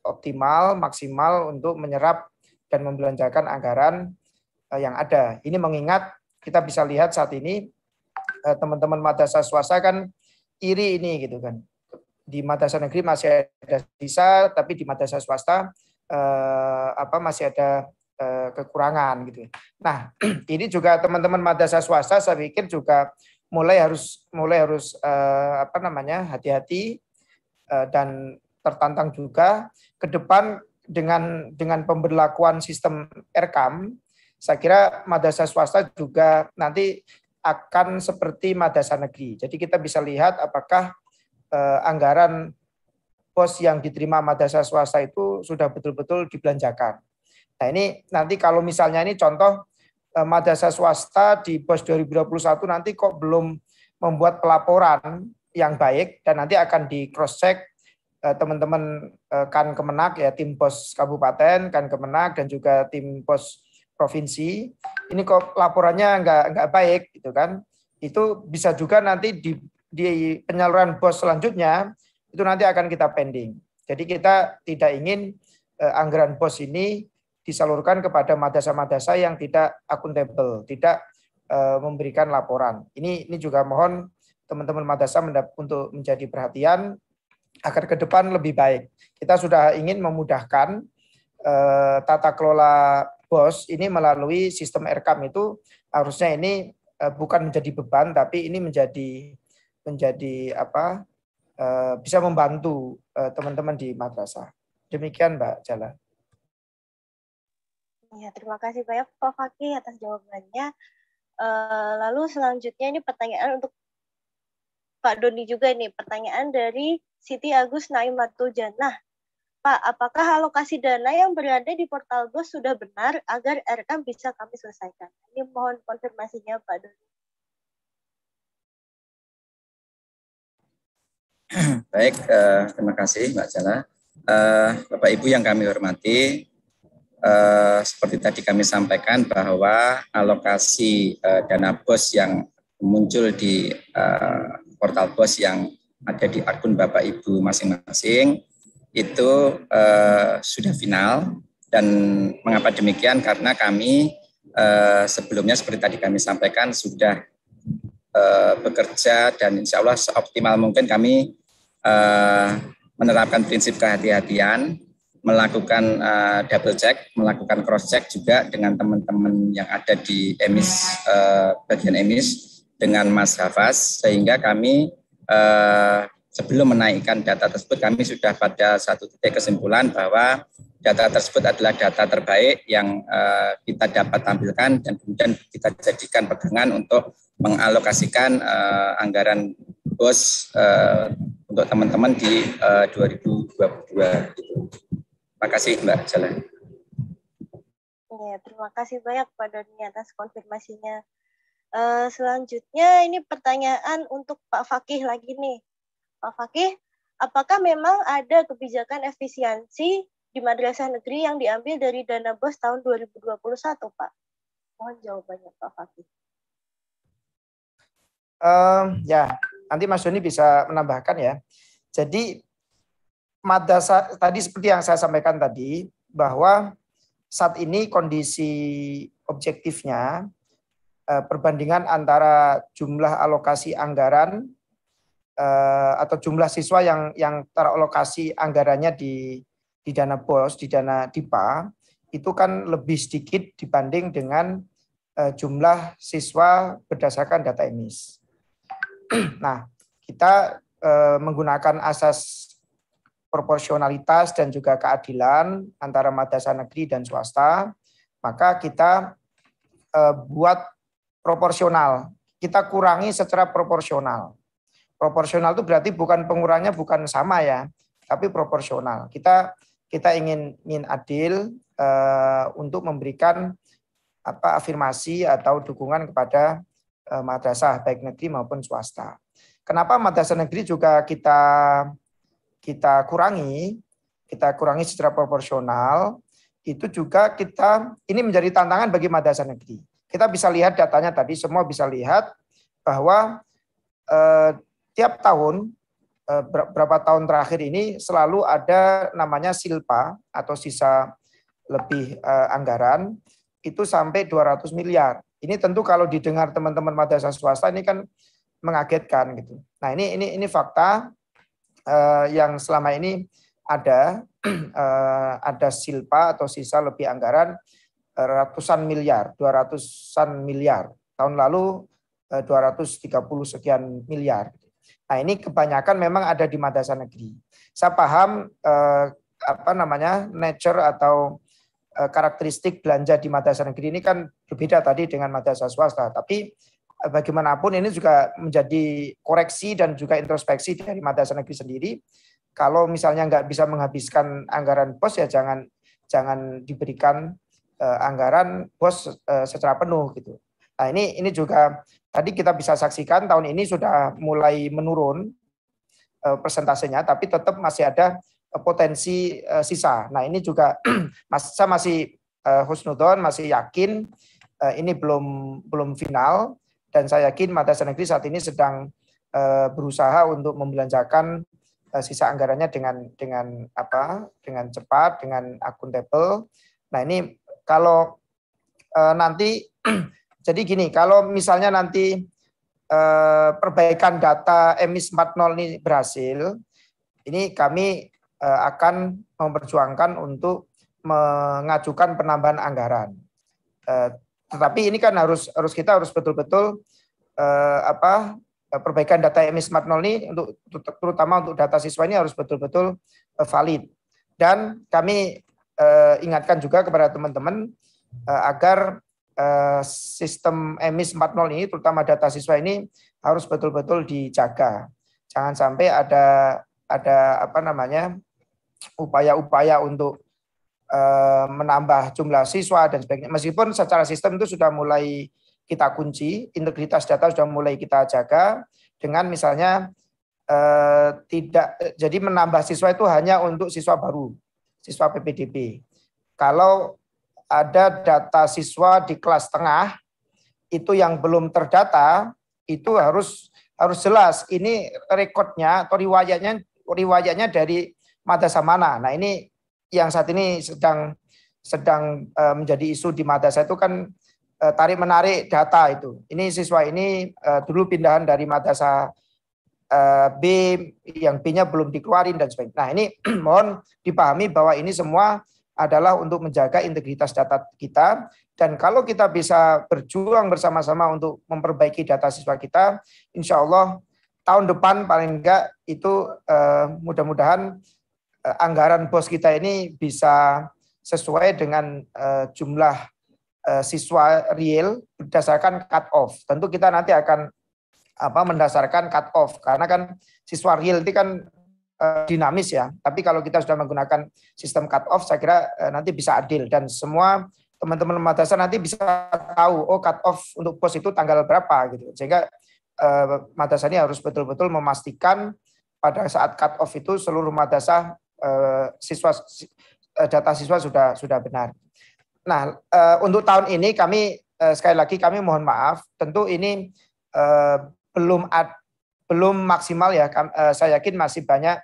optimal, maksimal untuk menyerap dan membelanjakan anggaran yang ada. Ini mengingat kita bisa lihat saat ini teman-teman madrasah swasta kan iri ini gitu kan. Di madrasah negeri masih ada sisa, tapi di madrasah swasta masih ada kekurangan gitu. Nah, ini juga teman-teman madrasah swasta saya pikir juga mulai harus hati-hati dan tertantang juga ke depan dengan pemberlakuan sistem RKAM. Saya kira madrasah swasta juga nanti akan seperti madrasah negeri. Jadi kita bisa lihat apakah anggaran pos yang diterima madrasah swasta itu sudah betul-betul dibelanjakan. Nah ini nanti kalau misalnya ini contoh madrasah swasta di pos 2021 nanti kok belum membuat pelaporan yang baik dan nanti akan di cross check teman-teman kan Kemenak ya, tim pos kabupaten, kan Kemenak dan juga tim pos provinsi. Ini kok laporannya nggak baik gitu kan. Itu bisa juga nanti di penyaluran pos selanjutnya itu nanti akan kita pending. Jadi kita tidak ingin anggaran pos ini disalurkan kepada madrasah-madrasah yang tidak akuntabel, tidak memberikan laporan. Ini juga mohon teman-teman madrasah untuk menjadi perhatian agar ke depan lebih baik. Kita sudah ingin memudahkan tata kelola BOS ini melalui sistem RKAM itu harusnya ini bukan menjadi beban, tapi ini menjadi bisa membantu teman-teman di madrasah. Demikian Mbak Jala. Ya, terima kasih banyak Pak Fakih atas jawabannya. Lalu selanjutnya ini pertanyaan untuk Pak Doni juga nih. Pertanyaan dari Siti Agus Naimatul Jannah. Pak, apakah alokasi dana yang berada di portal BOS sudah benar agar RKAM bisa kami selesaikan? Ini mohon konfirmasinya Pak Doni. Baik, terima kasih Mbak Jala. Bapak Ibu yang kami hormati, seperti tadi kami sampaikan bahwa alokasi dana BOS yang muncul di portal BOS yang ada di akun Bapak Ibu masing-masing itu sudah final. Dan mengapa demikian? Karena kami sebelumnya seperti tadi kami sampaikan sudah bekerja dan insya Allah seoptimal mungkin kami menerapkan prinsip kehati-hatian, melakukan double check, melakukan cross check juga dengan teman-teman yang ada di bagian emis dengan Mas Hafaz, sehingga kami sebelum menaikkan data tersebut kami sudah pada satu titik kesimpulan bahwa data tersebut adalah data terbaik yang kita dapat tampilkan dan kemudian kita jadikan pegangan untuk mengalokasikan anggaran BOS untuk teman-teman di 2022. Terima kasih Mbak Jala. Ya, terima kasih banyak Pak Doni atas konfirmasinya. Selanjutnya ini pertanyaan untuk Pak Fakih lagi nih. Pak Fakih, apakah memang ada kebijakan efisiensi di madrasah negeri yang diambil dari dana BOS tahun 2021, Pak? Mohon jawabannya Pak Fakih. Ya, nanti Mas Doni bisa menambahkan ya. Jadi madrasah tadi seperti yang saya sampaikan tadi bahwa saat ini kondisi objektifnya perbandingan antara jumlah alokasi anggaran atau jumlah siswa yang teralokasi anggarannya di dana BOS, di dana DIPA itu kan lebih sedikit dibanding dengan jumlah siswa berdasarkan data emis. Nah, kita menggunakan asas proporsionalitas dan juga keadilan antara madrasah negeri dan swasta, maka kita buat proporsional. Kita kurangi secara proporsional. Proporsional itu berarti bukan pengurangannya bukan sama ya, tapi proporsional. Kita ingin adil untuk memberikan afirmasi atau dukungan kepada madrasah baik negeri maupun swasta. Kenapa madrasah negeri juga kita kurangi secara proporsional? Itu juga ini menjadi tantangan bagi madrasah negeri. Kita bisa lihat datanya tadi, semua bisa lihat bahwa tiap tahun berapa tahun terakhir ini selalu ada namanya silpa atau sisa lebih anggaran itu sampai 200 miliar. Ini tentu kalau didengar teman-teman madrasah swasta ini kan mengagetkan gitu. Nah, ini fakta yang selama ini ada silpa atau sisa lebih anggaran ratusan miliar, 200-an miliar. Tahun lalu 230 sekian miliar. Nah, ini kebanyakan memang ada di madrasah negeri. Saya paham nature atau karakteristik belanja di madrasah negeri ini kan berbeda tadi dengan madrasah swasta. Tapi bagaimanapun ini juga menjadi koreksi dan juga introspeksi dari madrasah negeri sendiri. Kalau misalnya nggak bisa menghabiskan anggaran BOS ya jangan diberikan anggaran BOS secara penuh gitu. Nah, ini juga tadi kita bisa saksikan tahun ini sudah mulai menurun persentasenya, tapi tetap masih ada potensi sisa. Nah, ini juga saya masih husnudon, masih yakin ini belum final, dan saya yakin madrasah negeri saat ini sedang berusaha untuk membelanjakan sisa anggarannya dengan cepat, dengan akuntabel. Nah, ini kalau nanti jadi gini, kalau misalnya nanti perbaikan data EMIS 40 ini berhasil, ini kami akan memperjuangkan untuk mengajukan penambahan anggaran. Tetapi ini kan kita harus betul-betul perbaikan data EMIS 40 ini terutama untuk data siswa ini harus betul-betul valid. Dan kami ingatkan juga kepada teman-teman agar sistem EMIS 40 ini terutama data siswa ini harus betul-betul dijaga. Jangan sampai ada upaya-upaya untuk menambah jumlah siswa dan sebagainya. Meskipun secara sistem itu sudah mulai kita kunci, integritas data sudah mulai kita jaga dengan misalnya jadi menambah siswa itu hanya untuk siswa baru, siswa PPDB. Kalau ada data siswa di kelas tengah itu yang belum terdata, itu harus jelas ini rekodnya atau riwayatnya dari madrasah mana. Nah, ini yang saat ini sedang menjadi isu di madrasah itu kan tarik menarik data itu. Ini siswa ini dulu pindahan dari madrasah B, yang B-nya belum dikeluarin dan sebagainya. Nah, ini mohon dipahami bahwa ini semua adalah untuk menjaga integritas data kita, dan kalau kita bisa berjuang bersama-sama untuk memperbaiki data siswa kita, insya Allah tahun depan paling enggak itu mudah-mudahan anggaran BOS kita ini bisa sesuai dengan jumlah siswa real berdasarkan cut off. Tentu kita nanti akan mendasarkan cut off, karena kan siswa real itu kan dinamis ya. Tapi kalau kita sudah menggunakan sistem cut off, saya kira nanti bisa adil dan semua teman-teman madrasah nanti bisa tahu cut off untuk BOS itu tanggal berapa gitu. Sehingga madrasah ini harus betul-betul memastikan pada saat cut off itu seluruh madrasah data siswa sudah benar. Nah, untuk tahun ini kami sekali lagi kami mohon maaf, tentu ini belum maksimal ya. Saya yakin masih banyak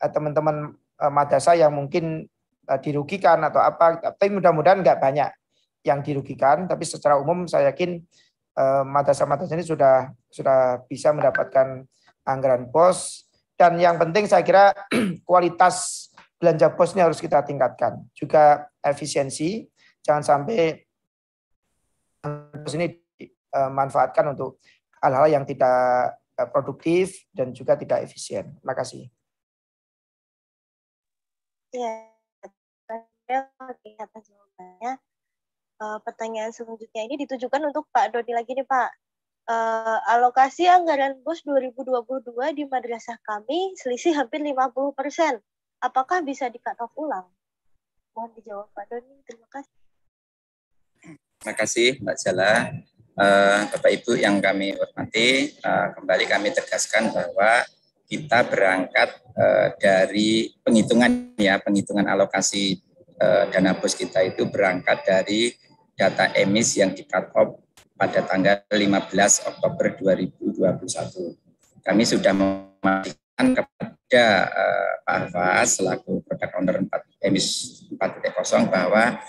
teman-teman madrasah yang mungkin dirugikan atau apa, tapi mudah-mudahan nggak banyak yang dirugikan. Tapi secara umum saya yakin madrasah-madrasah ini sudah bisa mendapatkan anggaran BOS. Dan yang penting saya kira kualitas belanja BOS ini harus kita tingkatkan. Juga efisiensi, jangan sampai BOS ini dimanfaatkan untuk hal-hal yang tidak produktif dan juga tidak efisien. Terima kasih. Ya, atas jawabannya. Pertanyaan selanjutnya ini ditujukan untuk Pak Dodi lagi nih Pak. Alokasi anggaran BOS 2022 di madrasah kami selisih hampir 50%. Apakah bisa di-cut off ulang? Mohon dijawab Pak Dodi. Terima kasih. Terima kasih Mbak Jala. Bapak Ibu yang kami hormati, kembali kami tegaskan bahwa kita berangkat dari penghitungan alokasi dana BOS kita itu berangkat dari data emis yang di cut off pada tanggal 15 Oktober 2021. Kami sudah memastikan kepada Pak Alfas selaku product owner emis 4.0 bahwa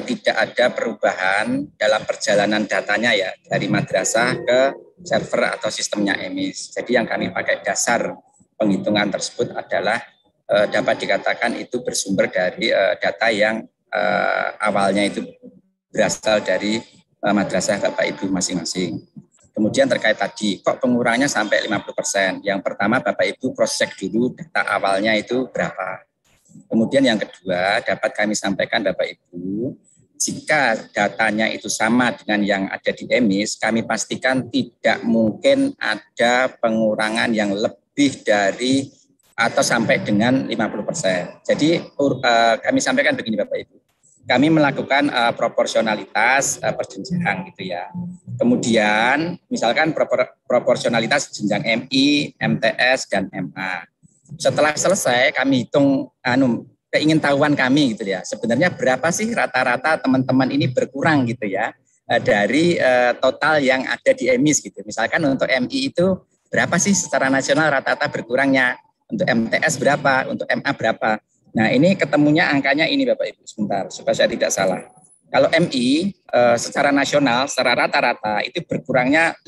tidak ada perubahan dalam perjalanan datanya ya dari madrasah ke server atau sistemnya emis. Jadi yang kami pakai dasar penghitungan tersebut adalah dapat dikatakan itu bersumber dari data yang awalnya itu berasal dari madrasah Bapak Ibu masing-masing. Kemudian terkait tadi, kok pengurangannya sampai 50%? Yang pertama Bapak Ibu cross check dulu data awalnya itu berapa. Kemudian yang kedua, dapat kami sampaikan Bapak Ibu, jika datanya itu sama dengan yang ada di emis, kami pastikan tidak mungkin ada pengurangan yang lebih dari atau sampai dengan 50%. Jadi kami sampaikan begini Bapak Ibu, kami melakukan proporsionalitas berjenjang gitu ya. Kemudian misalkan proporsionalitas jenjang MI, MTS, dan MA. Setelah selesai kami hitung keingintahuan kami gitu ya. Sebenarnya berapa sih rata-rata teman-teman ini berkurang gitu ya dari total yang ada di emis gitu. Misalkan untuk MI itu berapa sih secara nasional rata-rata berkurangnya, untuk MTS berapa, untuk MA berapa. Nah, ini ketemunya angkanya ini Bapak Ibu, sebentar supaya saya tidak salah. Kalau MI secara nasional secara rata-rata itu berkurangnya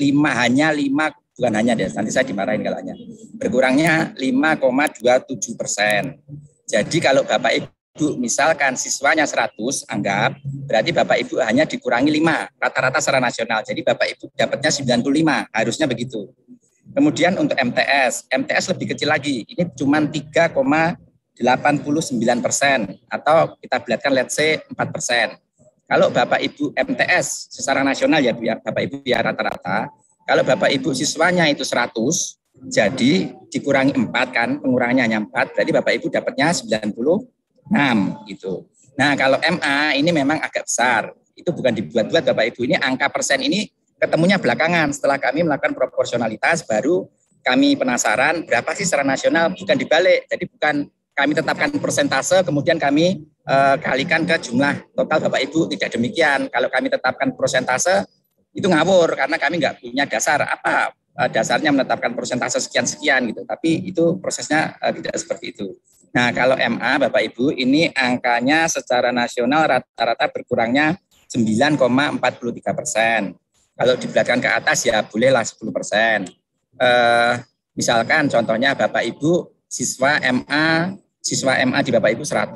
bukan hanya deh, nanti saya dimarahin kalanya. Berkurangnya 5,27%. Jadi kalau Bapak Ibu misalkan siswanya 100, anggap, berarti Bapak Ibu hanya dikurangi 5, rata-rata secara nasional. Jadi Bapak Ibu dapatnya 95, harusnya begitu. Kemudian untuk MTS lebih kecil lagi, ini cuma 3,89% atau kita bulatkan let's say 4%. Kalau Bapak Ibu MTS secara nasional ya Bapak Ibu ya rata-rata, kalau Bapak Ibu siswanya itu 100, jadi dikurangi 4 kan, pengurangannya hanya 4, berarti Bapak Ibu dapatnya 96 gitu. Nah kalau MA ini memang agak besar, itu bukan dibuat-buat Bapak Ibu, ini angka persen ini ketemunya belakangan setelah kami melakukan proporsionalitas, baru kami penasaran berapa sih secara nasional, bukan dibalik, jadi bukan kami tetapkan persentase, kemudian kami kalikan ke jumlah total Bapak Ibu, tidak demikian. Kalau kami tetapkan persentase, itu ngawur karena kami nggak punya dasar apa dasarnya menetapkan persentase sekian-sekian gitu. Tapi itu prosesnya tidak seperti itu. Nah, kalau MA Bapak Ibu ini angkanya secara nasional rata-rata berkurangnya 9,43%. Kalau dibulatkan ke atas ya bolehlah 10%. Misalkan contohnya Bapak Ibu siswa MA di Bapak Ibu 100.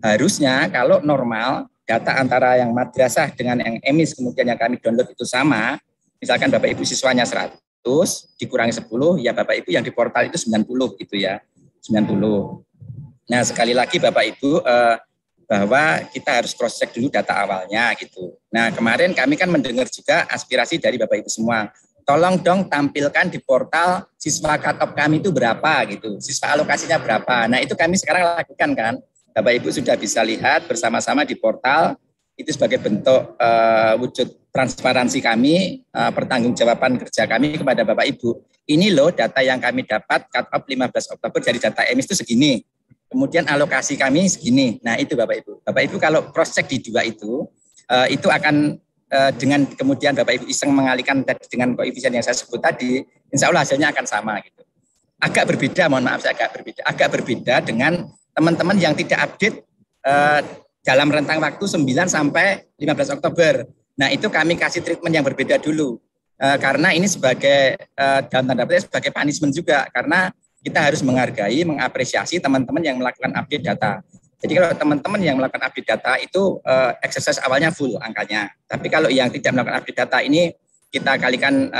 Harusnya kalau normal data antara yang madrasah dengan yang emis kemudian yang kami download itu sama, misalkan Bapak Ibu siswanya 100 dikurangi 10, ya Bapak Ibu yang di portal itu 90 gitu ya, 90. Nah sekali lagi Bapak Ibu bahwa kita harus cross check dulu data awalnya gitu. Nah kemarin kami kan mendengar juga aspirasi dari Bapak Ibu semua, tolong dong tampilkan di portal siswa cut off kami itu berapa gitu, siswa alokasinya berapa. Nah itu kami sekarang lakukan kan. Bapak Ibu sudah bisa lihat bersama-sama di portal, itu sebagai bentuk wujud transparansi kami, pertanggungjawaban kerja kami kepada Bapak Ibu. Ini loh data yang kami dapat cut off 15 Oktober dari data emis itu segini. Kemudian alokasi kami segini. Nah itu Bapak Ibu. Bapak Ibu kalau cross check di dua itu akan dengan kemudian Bapak Ibu iseng mengalihkan dengan koefisien yang saya sebut tadi, insya Allah hasilnya akan sama gitu. Agak berbeda, mohon maaf saya agak berbeda dengan teman-teman yang tidak update dalam rentang waktu 9 sampai 15 Oktober. Nah itu kami kasih treatment yang berbeda dulu. Karena ini sebagai dalam tanda petik sebagai punishment juga, karena kita harus menghargai, mengapresiasi teman-teman yang melakukan update data. Jadi kalau teman-teman yang melakukan update data itu exercise awalnya full angkanya. Tapi kalau yang tidak melakukan update data ini kita kalikan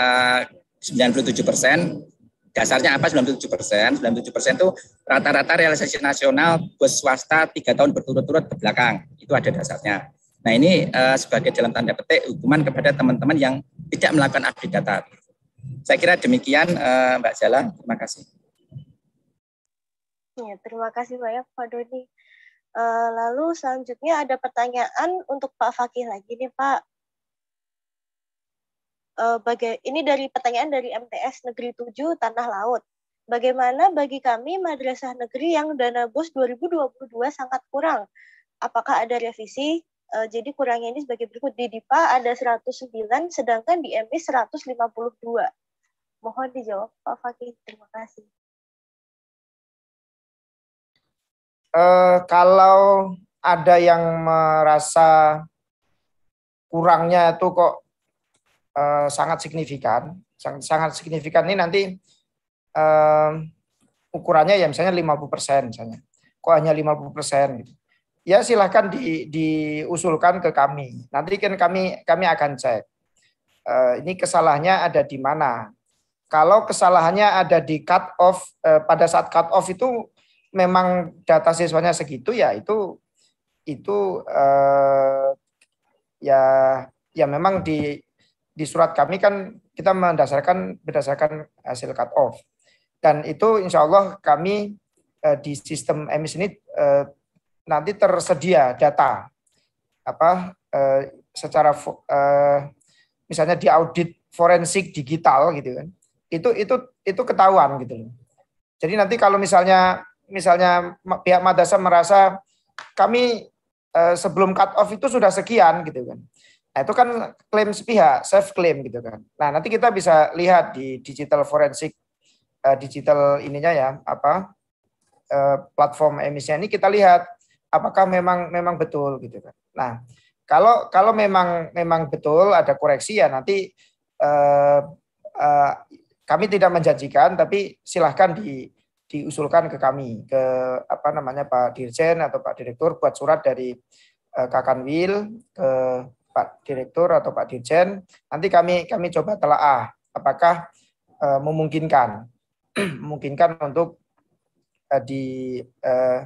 97%. Dasarnya apa 97%? 97% itu rata-rata realisasi nasional BOS swasta 3 tahun berturut-turut ke belakang. Itu ada dasarnya. Nah ini sebagai dalam tanda petik hukuman kepada teman-teman yang tidak melakukan update data. Saya kira demikian Mbak Jala. Terima kasih. Ya, terima kasih banyak Pak Doni. Lalu selanjutnya ada pertanyaan untuk Pak Fakih lagi nih Pak. ini dari pertanyaan dari MTS Negeri 7 Tanah Laut. Bagaimana bagi kami madrasah negeri yang dana BOS 2022 sangat kurang? Apakah ada revisi? Jadi kurangnya ini sebagai berikut. Di DIPA ada 109, sedangkan di MIS 152. Mohon dijawab Pak Fakih. Terima kasih. Kalau ada yang merasa kurangnya itu kok sangat signifikan ini nanti ukurannya ya misalnya 50% misalnya. Kok hanya 50% gitu. Ya silahkan diusulkan ke kami. Nanti kan kami akan cek. Ini kesalahannya ada di mana. Kalau kesalahannya ada di cut off, pada saat cut off itu memang data siswanya segitu ya itu ya memang di surat kami kan kita berdasarkan hasil cut off. Dan itu insya Allah kami di sistem EMIS ini nanti tersedia data secara misalnya di audit forensik digital gitu kan. Itu ketahuan gitu loh. Jadi nanti kalau misalnya pihak madrasah merasa kami sebelum cut off itu sudah sekian gitu kan. Nah, itu kan klaim sepihak, self claim gitu kan. Nah, nanti kita bisa lihat di digital forensik digital ininya ya, platform emisnya ini kita lihat apakah memang betul gitu kan. Nah, kalau memang betul ada koreksi ya nanti kami tidak menjanjikan tapi silahkan diusulkan ke kami ke Pak Dirjen atau Pak Direktur buat surat dari Kakanwil ke Pak Direktur atau Pak Dirjen. Nanti kami coba telaah apakah memungkinkan untuk ditambah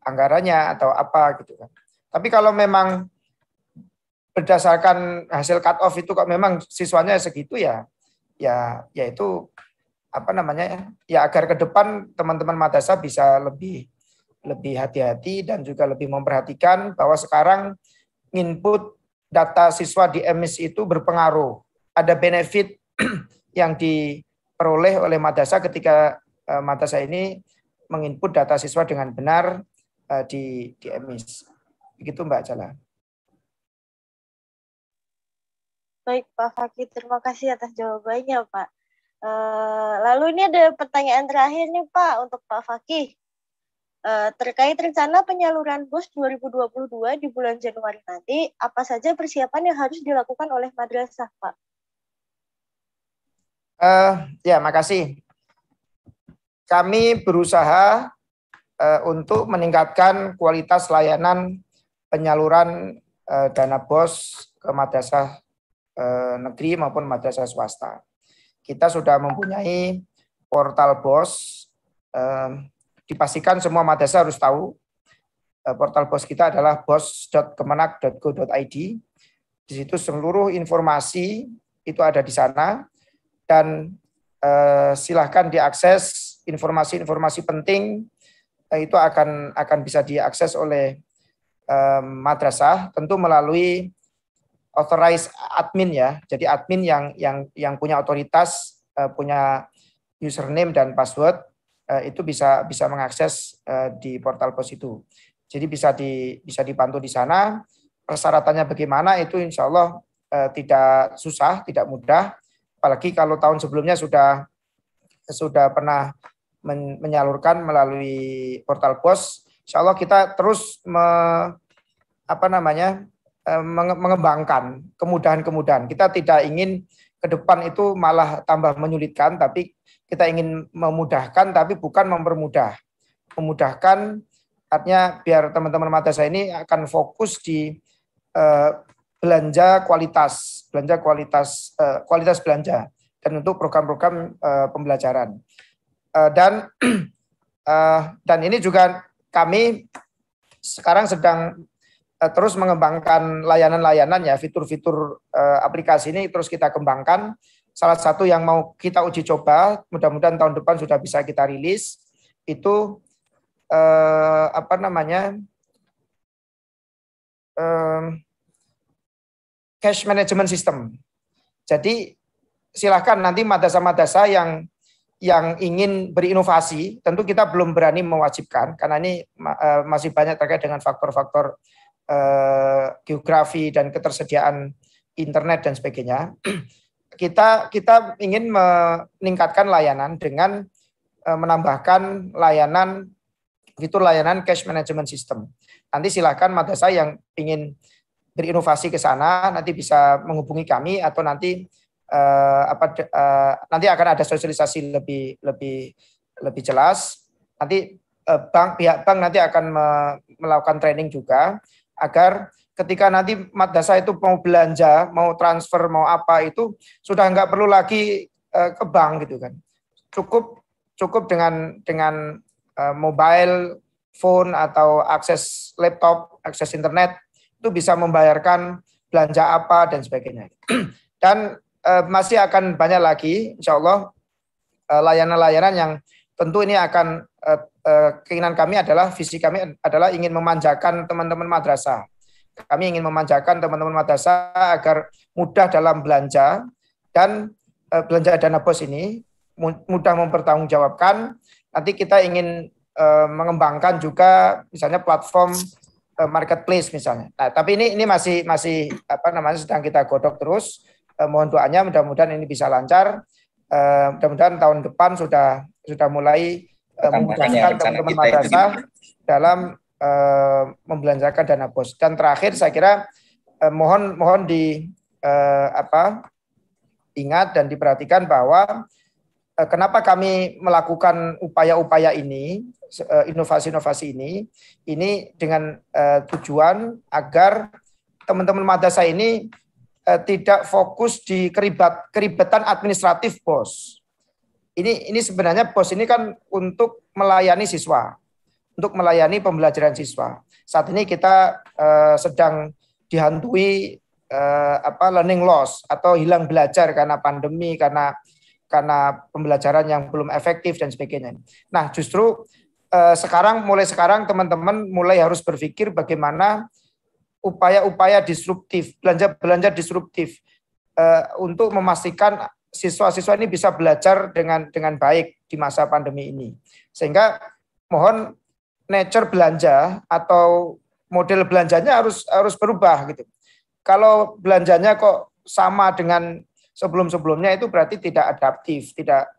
anggarannya atau apa gitu kan. Tapi kalau memang berdasarkan hasil cut off itu kok memang siswanya segitu ya itu ya agar ke depan teman-teman madrasah bisa lebih hati-hati dan juga lebih memperhatikan bahwa sekarang input data siswa di EMIS itu berpengaruh. Ada benefit yang diperoleh oleh madrasah ketika madrasah ini menginput data siswa dengan benar di EMIS. Begitu Mbak Jala. Baik Pak Fakih, terima kasih atas jawabannya Pak. Lalu ini ada pertanyaan terakhir nih Pak untuk Pak Fakih. Terkait rencana penyaluran BOS 2022 di bulan Januari nanti, apa saja persiapan yang harus dilakukan oleh madrasah, Pak? Ya, makasih. Kami berusaha untuk meningkatkan kualitas layanan penyaluran dana BOS ke madrasah negeri maupun madrasah swasta. Kita sudah mempunyai portal BOS. Dipastikan semua madrasah harus tahu portal BOS kita adalah bos.kemenak.go.id. Di situ seluruh informasi itu ada di sana dan silahkan diakses informasi-informasi penting itu akan bisa diakses oleh madrasah tentu melalui authorized admin ya. Jadi admin yang punya otoritas, punya username dan password itu bisa mengakses di portal BOS itu. Jadi bisa dibantu di sana. Persyaratannya bagaimana itu insya Allah tidak susah, tidak mudah. Apalagi kalau tahun sebelumnya sudah pernah menyalurkan melalui portal BOS. Insya Allah kita terus mengembangkan kemudahan-kemudahan. Kita tidak ingin ke depan itu malah tambah menyulitkan, tapi kita ingin memudahkan, tapi bukan mempermudah. Memudahkan artinya biar teman-teman madrasah ini akan fokus di belanja kualitas belanja dan untuk program-program pembelajaran. Dan ini juga kami sekarang sedang terus mengembangkan layanan-layanan ya, fitur-fitur aplikasi ini terus kita kembangkan. Salah satu yang mau kita uji coba, mudah-mudahan tahun depan sudah bisa kita rilis, itu cash management system. Jadi silahkan nanti madrasah-madrasah yang ingin berinovasi, tentu kita belum berani mewajibkan karena ini masih banyak terkait dengan faktor-faktor geografi dan ketersediaan internet dan sebagainya. Kita ingin meningkatkan layanan dengan menambahkan fitur layanan cash management system. Nanti silakan madrasah yang ingin berinovasi ke sana nanti bisa menghubungi kami atau nanti nanti akan ada sosialisasi lebih jelas. Nanti pihak bank nanti akan melakukan training juga agar ketika nanti madrasah itu mau belanja, mau transfer, mau apa itu sudah nggak perlu lagi ke bank gitu kan. Cukup dengan mobile phone atau akses laptop, akses internet itu bisa membayarkan belanja apa dan sebagainya. Dan masih akan banyak lagi, insya Allah layanan-layanan yang tentu ini akan keinginan kami adalah, visi kami adalah ingin memanjakan teman-teman madrasah. Kami ingin memanjakan teman-teman madrasah agar mudah dalam belanja dan belanja dana BOS ini mudah mempertanggungjawabkan. Nanti kita ingin mengembangkan juga misalnya platform marketplace misalnya. Nah, tapi ini masih sedang kita godok terus. Mohon doanya mudah-mudahan ini bisa lancar. Mudah-mudahan tahun depan sudah mulai memudahkan teman-teman madrasah dalam membelanjakan dana BOS. Dan terakhir saya kira mohon ingat dan diperhatikan bahwa kenapa kami melakukan upaya-upaya ini, inovasi-inovasi ini dengan tujuan agar teman-teman madrasah ini tidak fokus di keribetan administratif BOS. Ini sebenarnya BOS ini kan untuk melayani siswa, untuk melayani pembelajaran siswa. Saat ini kita sedang dihantui learning loss atau hilang belajar karena pandemi, karena pembelajaran yang belum efektif dan sebagainya. Nah, justru mulai sekarang teman-teman mulai harus berpikir bagaimana upaya-upaya disruptif, belanja disruptif untuk memastikan siswa-siswa ini bisa belajar dengan baik di masa pandemi ini. Sehingga mohon nature belanja atau model belanjanya harus berubah gitu. Kalau belanjanya kok sama dengan sebelum-sebelumnya itu berarti tidak adaptif, tidak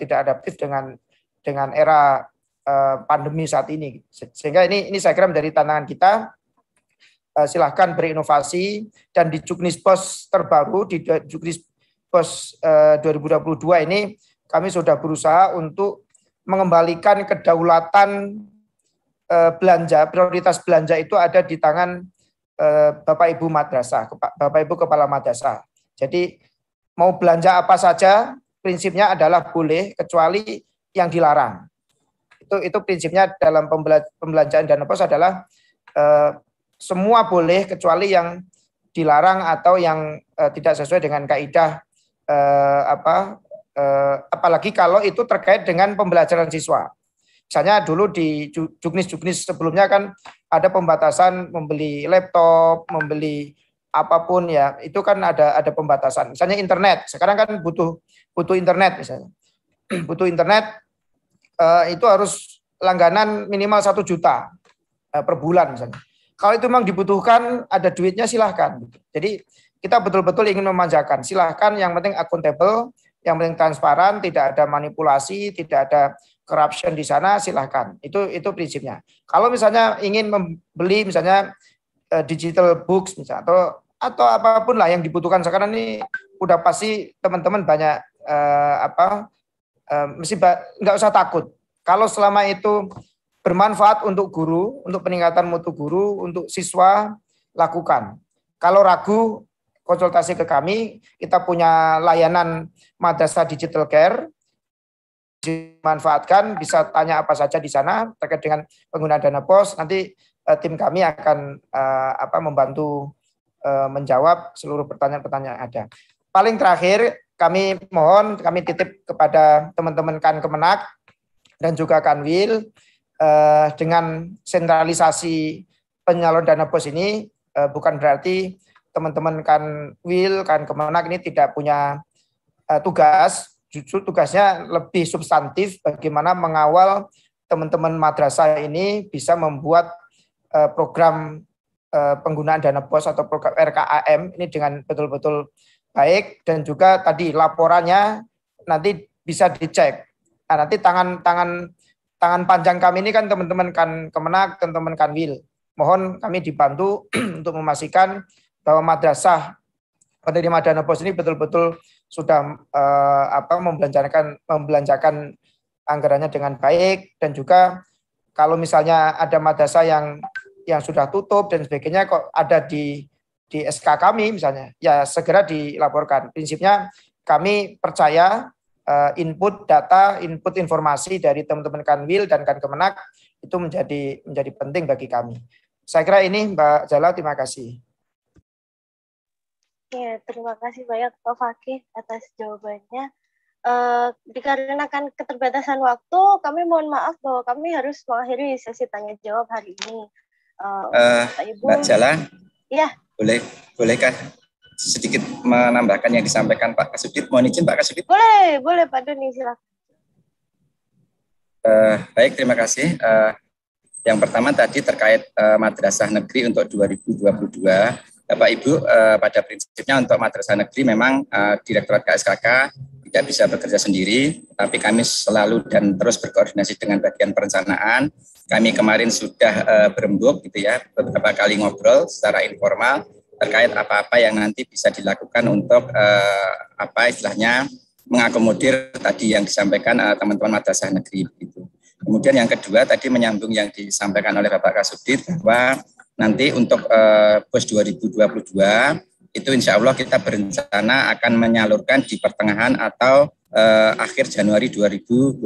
adaptif dengan era pandemi saat ini. Sehingga ini saya kira menjadi tantangan kita. Silahkan berinovasi, dan di Juknis BOS terbaru, di Juknis BOS 2022 ini kami sudah berusaha untuk mengembalikan kedaulatan belanja, prioritas belanja itu ada di tangan Bapak Ibu madrasah, Bapak Ibu kepala madrasah. Jadi mau belanja apa saja prinsipnya adalah boleh kecuali yang dilarang. Itu prinsipnya dalam pembelanjaan dana BOS adalah semua boleh kecuali yang dilarang atau yang tidak sesuai dengan kaidah apalagi kalau itu terkait dengan pembelajaran siswa. Misalnya dulu di juknis sebelumnya kan ada pembatasan membeli laptop, membeli apapun ya, itu kan ada pembatasan. Misalnya internet, sekarang kan butuh internet misalnya. Butuh internet itu harus langganan minimal 1 juta per bulan misalnya. Kalau itu memang dibutuhkan, ada duitnya silahkan. Jadi kita betul-betul ingin memanjakan. Silahkan, yang penting akuntabel, yang penting transparan, tidak ada manipulasi, tidak ada corruption di sana, silahkan. Itu prinsipnya. Kalau misalnya ingin membeli misalnya digital books misalnya atau apapun lah yang dibutuhkan sekarang ini, udah pasti teman-teman banyak mesti nggak usah takut. Kalau selama itu bermanfaat untuk guru, untuk peningkatan mutu guru, untuk siswa, lakukan. Kalau ragu, konsultasi ke kami. Kita punya layanan Madrasah Digital Care, dimanfaatkan, bisa tanya apa saja di sana terkait dengan penggunaan dana BOS. Nanti tim kami akan membantu menjawab seluruh pertanyaan-pertanyaan yang ada. Paling terakhir, kami titip kepada teman-teman Kemenak dan juga Kanwil, dengan sentralisasi penyalur dana BOS ini bukan berarti teman-teman Kanwil, Kemenak ini tidak punya tugas, justru tugasnya lebih substantif bagaimana mengawal teman-teman madrasah ini bisa membuat program penggunaan dana BOS atau program RKAM ini dengan betul-betul baik, dan juga tadi laporannya nanti bisa dicek. Nah, nanti tangan panjang kami ini kan teman-teman Kemenak, teman-teman Kanwil. Mohon kami dibantu untuk memastikan bahwa madrasah penerima dana BOS ini betul-betul sudah membelanjakan anggarannya dengan baik, dan juga kalau misalnya ada madrasah yang sudah tutup dan sebagainya kok ada di SK kami misalnya, ya segera dilaporkan. Prinsipnya kami percaya input data, input informasi dari teman-teman Kanwil dan Kemenak itu menjadi penting bagi kami. Saya kira ini Mbak Jala, terima kasih. Ya, terima kasih banyak Pak Fakih atas jawabannya. Dikarenakan keterbatasan waktu, kami mohon maaf bahwa kami harus mengakhiri sesi tanya jawab hari ini. Mbak Jala, ya. Bolehkah sedikit menambahkan yang disampaikan Pak Kasubdit? Mohon izin Pak Kasubdit. Boleh Pak Doni, silakan. Baik, terima kasih. Yang pertama tadi terkait madrasah negeri untuk 2022. Bapak Ibu, pada prinsipnya untuk madrasah negeri memang Direktorat KSKK tidak bisa bekerja sendiri, tapi kami selalu dan terus berkoordinasi dengan bagian perencanaan. Kami kemarin sudah berembuk gitu ya, beberapa kali ngobrol secara informal terkait apa-apa yang nanti bisa dilakukan untuk istilahnya mengakomodir tadi yang disampaikan teman-teman madrasah negeri gitu. Kemudian yang kedua tadi menyambung yang disampaikan oleh Bapak Kasubdit bahwa nanti untuk BOS 2022 itu insya Allah kita berencana akan menyalurkan di pertengahan atau akhir Januari 2022.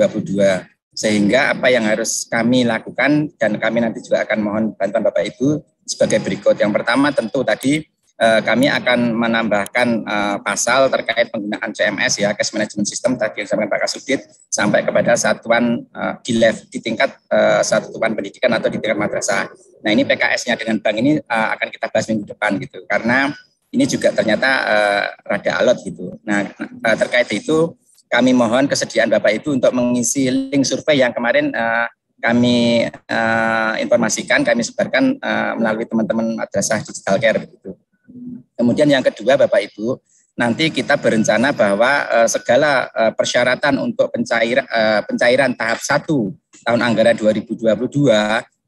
Sehingga apa yang harus kami lakukan dan kami nanti juga akan mohon bantuan Bapak Ibu sebagai berikut. Yang pertama tentu tadi kami akan menambahkan pasal terkait penggunaan CMS ya, Cash Management System tadi yang disampaikan Pak Kasubdit sampai kepada satuan di tingkat satuan pendidikan atau di tingkat madrasah. Nah ini PKS-nya dengan bank ini akan kita bahas minggu depan gitu, karena ini juga ternyata rada alot gitu. Nah terkait itu kami mohon kesediaan Bapak Ibu untuk mengisi link survei yang kemarin kami informasikan, kami sebarkan melalui teman-teman madrasah digital care begitu. Kemudian yang kedua Bapak Ibu, nanti kita berencana bahwa segala persyaratan untuk pencairan tahap 1 tahun anggaran 2022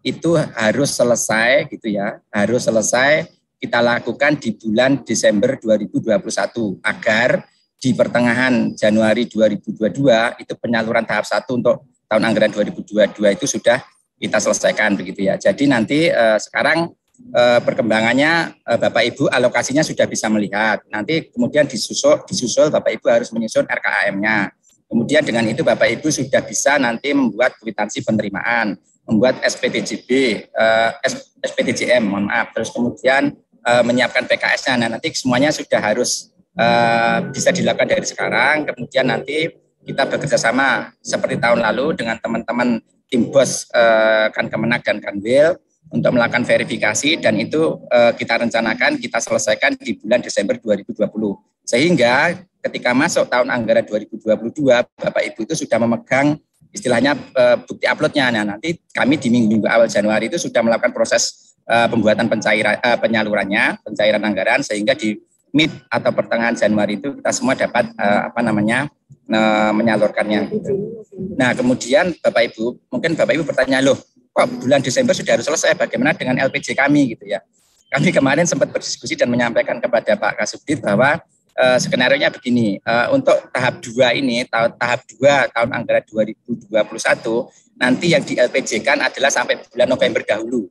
itu harus selesai gitu ya, harus selesai kita lakukan di bulan Desember 2021 agar di pertengahan Januari 2022 itu penyaluran tahap 1 untuk tahun anggaran 2022 itu sudah kita selesaikan begitu ya. Jadi nanti sekarang perkembangannya Bapak Ibu alokasinya sudah bisa melihat. Nanti kemudian disusul Bapak Ibu harus menyusun RKAM-nya. Kemudian dengan itu Bapak Ibu sudah bisa nanti membuat kwitansi penerimaan, membuat SPTJM, mohon maaf. Terus kemudian menyiapkan PKS-nya. Nah, nanti semuanya sudah harus bisa dilakukan dari sekarang. Kemudian nanti kita bekerja sama seperti tahun lalu dengan teman-teman tim BOS Kemenak dan Kanwil untuk melakukan verifikasi, dan itu kita rencanakan kita selesaikan di bulan Desember 2020. Sehingga ketika masuk tahun anggaran 2022, Bapak Ibu itu sudah memegang istilahnya bukti uploadnya. Nah, nanti kami di minggu awal Januari itu sudah melakukan proses pembuatan pencairan anggaran, sehingga di mid atau pertengahan Januari itu kita semua dapat menyalurkannya. Nah, kemudian Bapak Ibu, mungkin Bapak Ibu bertanya, loh kok bulan Desember sudah harus selesai, bagaimana dengan LPJ kami gitu ya. Kami kemarin sempat berdiskusi dan menyampaikan kepada Pak Kasubdit bahwa skenario-nya begini, untuk tahap 2 ini, tahap 2 tahun anggaran 2021, nanti yang di LPJ-kan adalah sampai bulan November dahulu.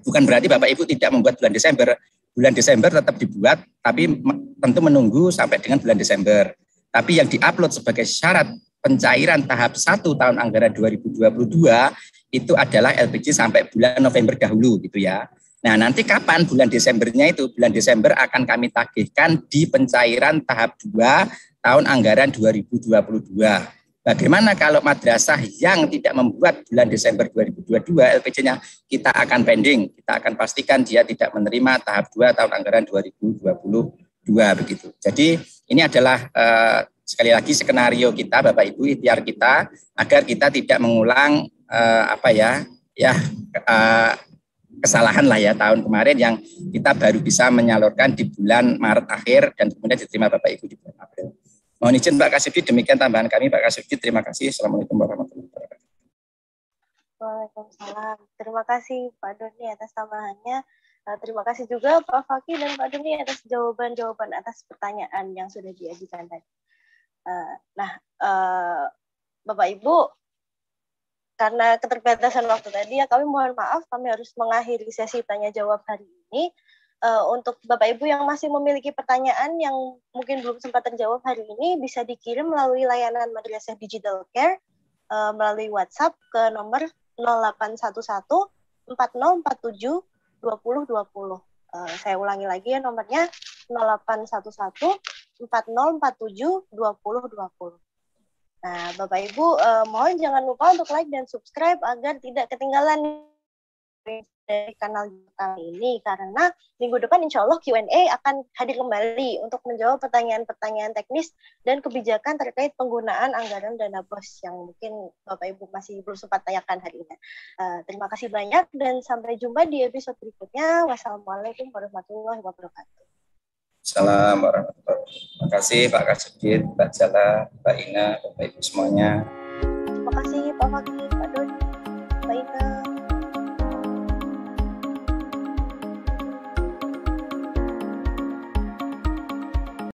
Bukan berarti Bapak Ibu tidak membuat bulan Desember. Bulan Desember tetap dibuat, tapi tentu menunggu sampai dengan bulan Desember. Tapi yang diupload sebagai syarat pencairan tahap 1 tahun anggaran 2022 itu adalah LPJ sampai bulan November dahulu gitu ya. Nah, nanti kapan bulan Desembernya itu? Bulan Desember akan kami tagihkan di pencairan tahap 2 tahun anggaran 2022. Bagaimana kalau madrasah yang tidak membuat bulan Desember 2022 LPJ-nya kita akan pending, kita akan pastikan dia tidak menerima tahap 2 tahun anggaran 2022 begitu. Jadi ini adalah sekali lagi skenario kita Bapak Ibu, ikhtiar kita agar kita tidak mengulang kesalahan lah ya tahun kemarin yang kita baru bisa menyalurkan di bulan Maret akhir dan kemudian diterima Bapak Ibu di bulan April. Mohon izin Pak Kasubdit, demikian tambahan kami Pak Kasubdit. Terima kasih. Assalamualaikum warahmatullahi wabarakatuh. Waalaikumsalam. Terima kasih Pak Doni atas tambahannya. Terima kasih juga Pak Fakih dan Pak Doni atas jawaban-jawaban atas pertanyaan yang sudah diajukan tadi. Bapak Ibu, karena keterbatasan waktu tadi ya kami mohon maaf, kami harus mengakhiri sesi tanya jawab hari ini. Untuk Bapak Ibu yang masih memiliki pertanyaan yang mungkin belum sempat terjawab hari ini, bisa dikirim melalui layanan Madrasah Digital Care melalui WhatsApp ke nomor 0811 4047 2020. Saya ulangi lagi ya nomornya 0811 4047 2020. Nah, Bapak Ibu mohon jangan lupa untuk like dan subscribe agar tidak ketinggalan dari kanal kami ini, karena minggu depan insya Allah Q&A akan hadir kembali untuk menjawab pertanyaan-pertanyaan teknis dan kebijakan terkait penggunaan anggaran dana BOS yang mungkin Bapak Ibu masih belum sempat tanyakan hari ini. Terima kasih banyak dan sampai jumpa di episode berikutnya. Wassalamualaikum warahmatullahi wabarakatuh. Assalamualaikum warahmatullahi wabarakatuh. Terima kasih Pak Kasubdit, Mbak Jala, Mbak Ina, Bapak Ibu semuanya. Terima kasih Pak Fakih, Pak Doni.